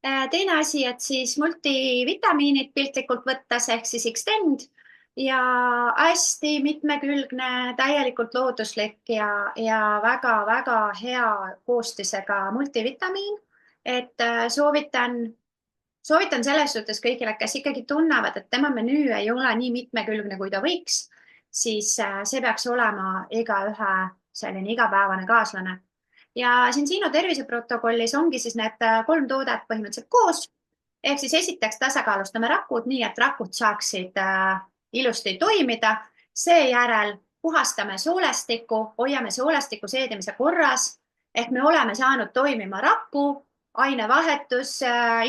Teine asi, et siis multivitamiinid piltlikult võttes ehk siis Extend ja hästi mitmekülgne, täielikult looduslik ja väga-väga hea koostisega multivitamiin, et soovitan selles suhtes kõigile, kes ikkagi tunnevad, et tema menüü ei ole nii mitmekülgne, kui ta võiks, siis see peaks olema igaühe selline igapäevane kaaslane. Ja siin Sino terviseprotokollis ongi siis need 3 toodet põhimõtteliselt koos. Ehk siis esiteks tasakaalustame rakud nii, et rakud saaksid ilusti toimida. Seejärel puhastame soolestikku, hoiame soolestiku seedimise korras. Ehk me oleme saanud toimima raku, ainevahetus,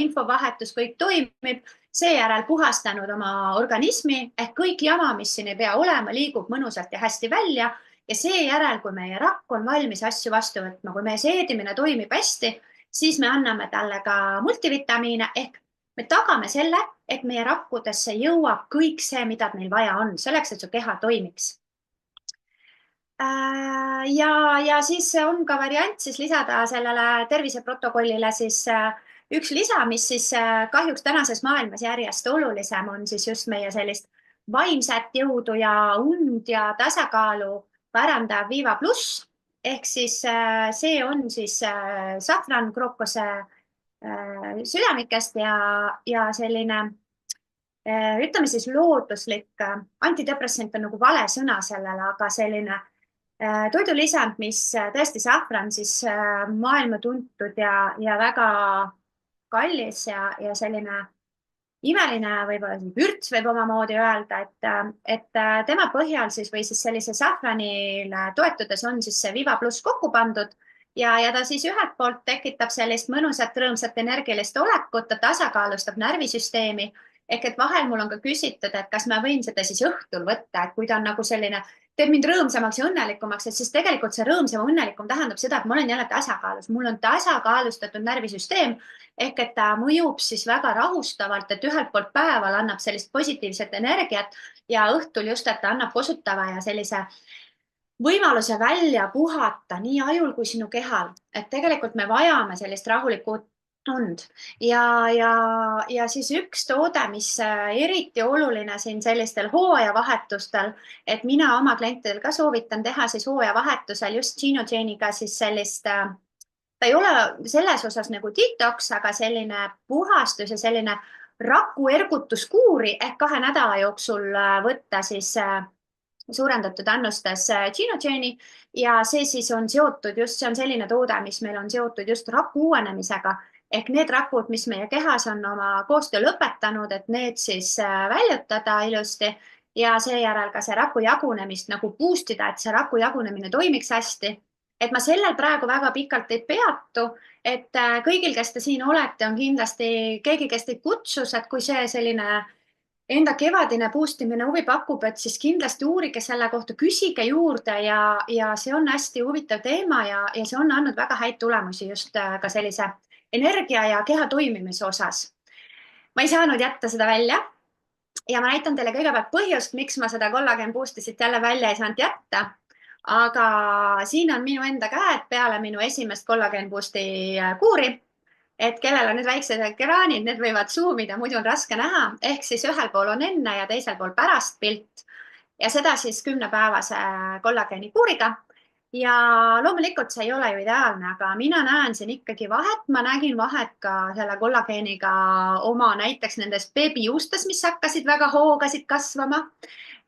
infovahetus, kõik toimib. Seejärel puhastanud oma organismi ehk kõik jama, mis siin ei pea olema, liigub mõnusalt ja hästi välja. Ja seejärel, kui meie rakk on valmis asju vastu võtma, kui meie seedimine toimib hästi, siis me anname talle ka multivitamiine ehk me tagame selle, et meie rakkudesse jõuab kõik see, mida meil vaja on, selleks, et su keha toimiks. Ja siis on ka variant siis lisada sellele terviseprotokollile siis üks lisa, mis siis kahjuks tänases maailmas järjest olulisem on siis just meie sellist vaimset jõudu ja und ja tasakaalu parandav Viva Plus ehk siis see on siis safran krookose südamikest ja selline, ütleme siis looduslik antidepressant on nagu vale sõna sellele, aga selline toidulisand, mis tõesti safran siis maailma tuntud ja väga kallis ja selline imeline võib-olla vürts võib omamoodi öelda, et tema põhjal siis või siis sellise safranile toetudes on siis see Viva Plus kokku pandud ja ta siis ühelt poolt tekitab sellist mõnusat, rõõmsat, energialist olekut, ta tasakaalustab närvisüsteemi ehk et vahel mul on ka küsitud, et kas ma võin seda siis õhtul võtta, et kui ta on nagu selline, teeb mind rõõmsamaks ja õnnelikumaks, et siis tegelikult see rõõmsam ja õnnelikum tähendab seda, et ma olen jälle tasakaalus, mul on tasakaalustatud närvisüsteem ehk et ta mõjub siis väga rahustavalt, et ühelt poolt päeval annab sellist positiivset energiat ja õhtul just, et ta annab kosutava ja sellise võimaluse välja puhata nii ajul kui sinu kehal, et tegelikult me vajame sellist rahulikku Und ja siis üks toode, mis eriti oluline siin sellistel hooajavahetustel, et mina oma klientidel ka soovitan teha siis hooajavahetusel just Genogeniga siis sellist, ta ei ole selles osas nagu detox, aga selline puhastus ja selline raku ergutuskuuri ehk 2 nädala jooksul võtta siis suurendatud annustes Genogeni ja see siis on seotud just, see on selline toode, mis meil on seotud just raku uuenemisega ehk need rakud, mis meie kehas on oma koostöö lõpetanud, et need siis väljutada ilusti ja seejärel ka see raku jagunemist nagu boost ida, et see raku jagunemine toimiks hästi. Et ma sellel praegu väga pikalt ei peatu, et kõigil, kes te siin olete, on kindlasti keegi, kes teid kutsus, et kui see selline enda kevadine boostimine huvi pakub, et siis kindlasti uurige selle kohta, küsige juurde ja see on hästi huvitav teema ja see on andnud väga häid tulemusi just ka sellise energia ja keha toimimise osas. Ma ei saanud jätta seda välja ja ma näitan teile kõigepealt põhjust, miks ma seda kollagen boosti siit jälle välja ei saanud jätta. Aga siin on minu enda käed peale minu esimest kollagen boosti kuuri. Et kellel on need väiksed ekraanid, need võivad zoomida, muidu on raske näha. Ehk siis ühel pool on enne ja teisel pool pärast pilt. Ja seda siis 10-päevase kollageni kuuriga. Ja loomulikult see ei ole ju ideaalne, aga mina näen siin ikkagi vahet. Ma nägin vahet ka selle kollageniga oma näiteks nendes beebijuustes, mis hakkasid väga hoogasid kasvama.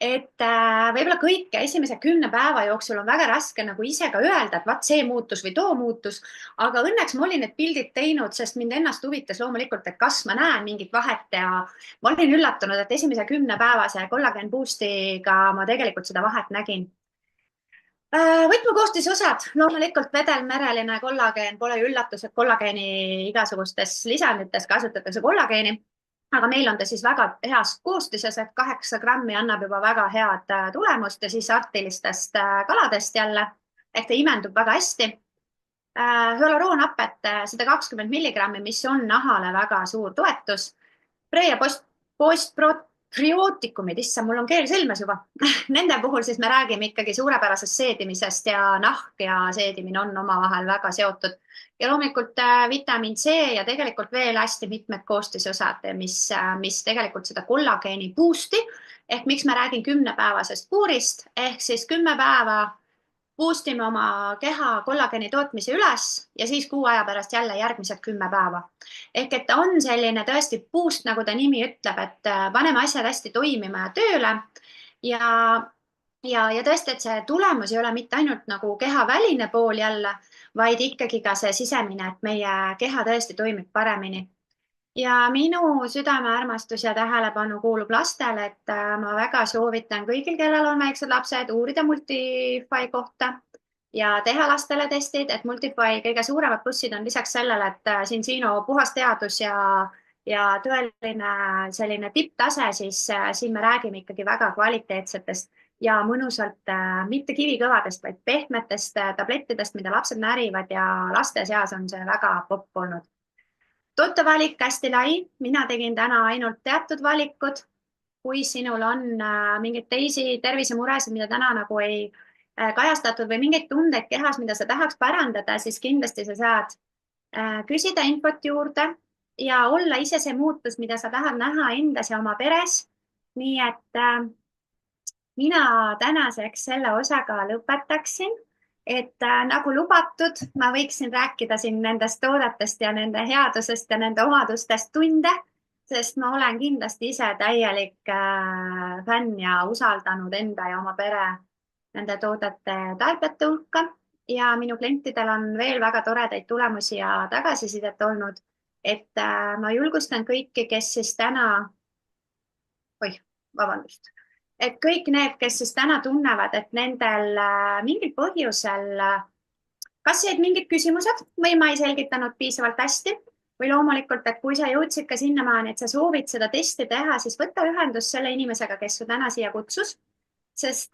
Et võib-olla kõike esimese 10 päeva jooksul on väga raske nagu ise ka öelda, et vaat see muutus või too muutus. Aga õnneks ma olin need pildid teinud, sest mind ennast huvitas loomulikult, et kas ma näen mingit vahet ja ma olin üllatunud, et esimese 10 päevase kollagen boostiga ma tegelikult seda vahet nägin. Võtmekoostisosad, loomulikult vedelmereline kollagen, pole üllatus, et kollageni igasugustes lisandites kasutatakse kollageeni. Aga meil on ta siis väga heas koostises, et 8 grammi annab juba väga head tulemust ja siis artilistest kaladest jälle, ehk ta imendub väga hästi. Hyaluronhapet 120 milligrammi, mis on nahale väga suur toetus. Pre- ja postprootikumid, issa, mul on keel sõlmes juba. Nende puhul siis me räägime ikkagi suurepärasest seedimisest ja nahk ja seedimine on omavahel väga seotud. Ja loomulikult vitamiin C ja tegelikult veel hästi mitmed koostisosad, mis tegelikult seda kollageeni boosti, ehk miks ma räägin 10-päevasest kuurist, ehk siis 10 päeva boostime oma keha kollageeni tootmise üles ja siis 6 aja pärast jälle järgmised 10 päeva. Ehk et ta on selline tõesti boost, nagu ta nimi ütleb, et paneme asjad hästi toimima ja tööle ja tõesti, et see tulemus ei ole mitte ainult nagu keha väline pool jälle, vaid ikkagi ka see sisemine, et meie keha tõesti toimib paremini. Ja minu südamearmastus ja tähelepanu kuulub lastele, et ma väga soovitan kõigil, kellel on väiksed lapsed, uurida Multify kohta ja teha lastele testid, et Multify kõige suuremad plussid on lisaks sellele, et Sinsino puhas teadus ja tõeline selline tipptase, siis siin me räägime ikkagi väga kvaliteetsetest ja mõnusalt mitte kivikõvadest, vaid pehmetest tablettidest, mida lapsed närivad ja laste seas on see väga popp olnud. Tootevalik hästi lai. Mina tegin täna ainult teatud valikud. Kui sinul on mingeid teisi tervisemuresid, mida täna nagu ei kajastatud või mingeid tundeid kehas, mida sa tahaks parandada, siis kindlasti sa saad küsida infot juurde ja olla ise see muutus, mida sa tahad näha endas ja oma peres. Nii et mina tänaseks selle osaga lõpetaksin, et nagu lubatud, ma võiksin rääkida siin nendest toodetest ja nende headusest ja nende omadustest tunde, sest ma olen kindlasti ise täielik fänn ja usaldanud enda ja oma pere nende toodete tarbijate hulka ja minu klientidel on veel väga toredaid tulemusi ja tagasisidet olnud, et ma julgustan kõiki, kes siis täna, et kõik need, kes siis täna tunnevad, et nendel mingil põhjusel kas jäid mingid küsimused või ma ei selgitanud piisavalt hästi või loomulikult, et kui sa jõudsid ka sinnamaani, et sa soovid seda testi teha, siis võta ühendust selle inimesega, kes su täna siia kutsus, sest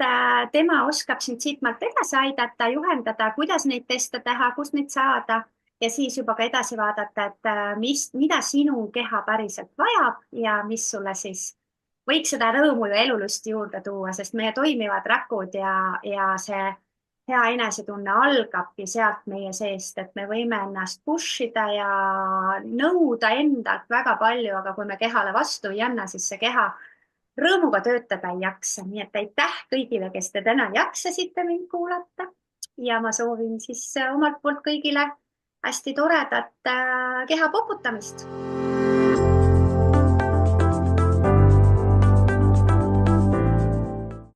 tema oskab sind siitmaalt edasi aidata, juhendada, kuidas neid teste teha, kust neid saada ja siis juba ka edasi vaadata, et mida sinu keha päriselt vajab ja mis sulle siis võiks seda rõõmu ja elulusti juurde tuua, sest meie toimivad rakud ja see hea enesetunne algabki sealt meie seest, et me võime ennast push ida ja nõuda endalt väga palju, aga kui me kehale vastu ei anna, siis see keha rõõmuga töötada ei jaksa. Nii et aitäh kõigile, kes te täna jaksasite mind kuulata ja ma soovin siis omalt poolt kõigile hästi toredat keha poputamist.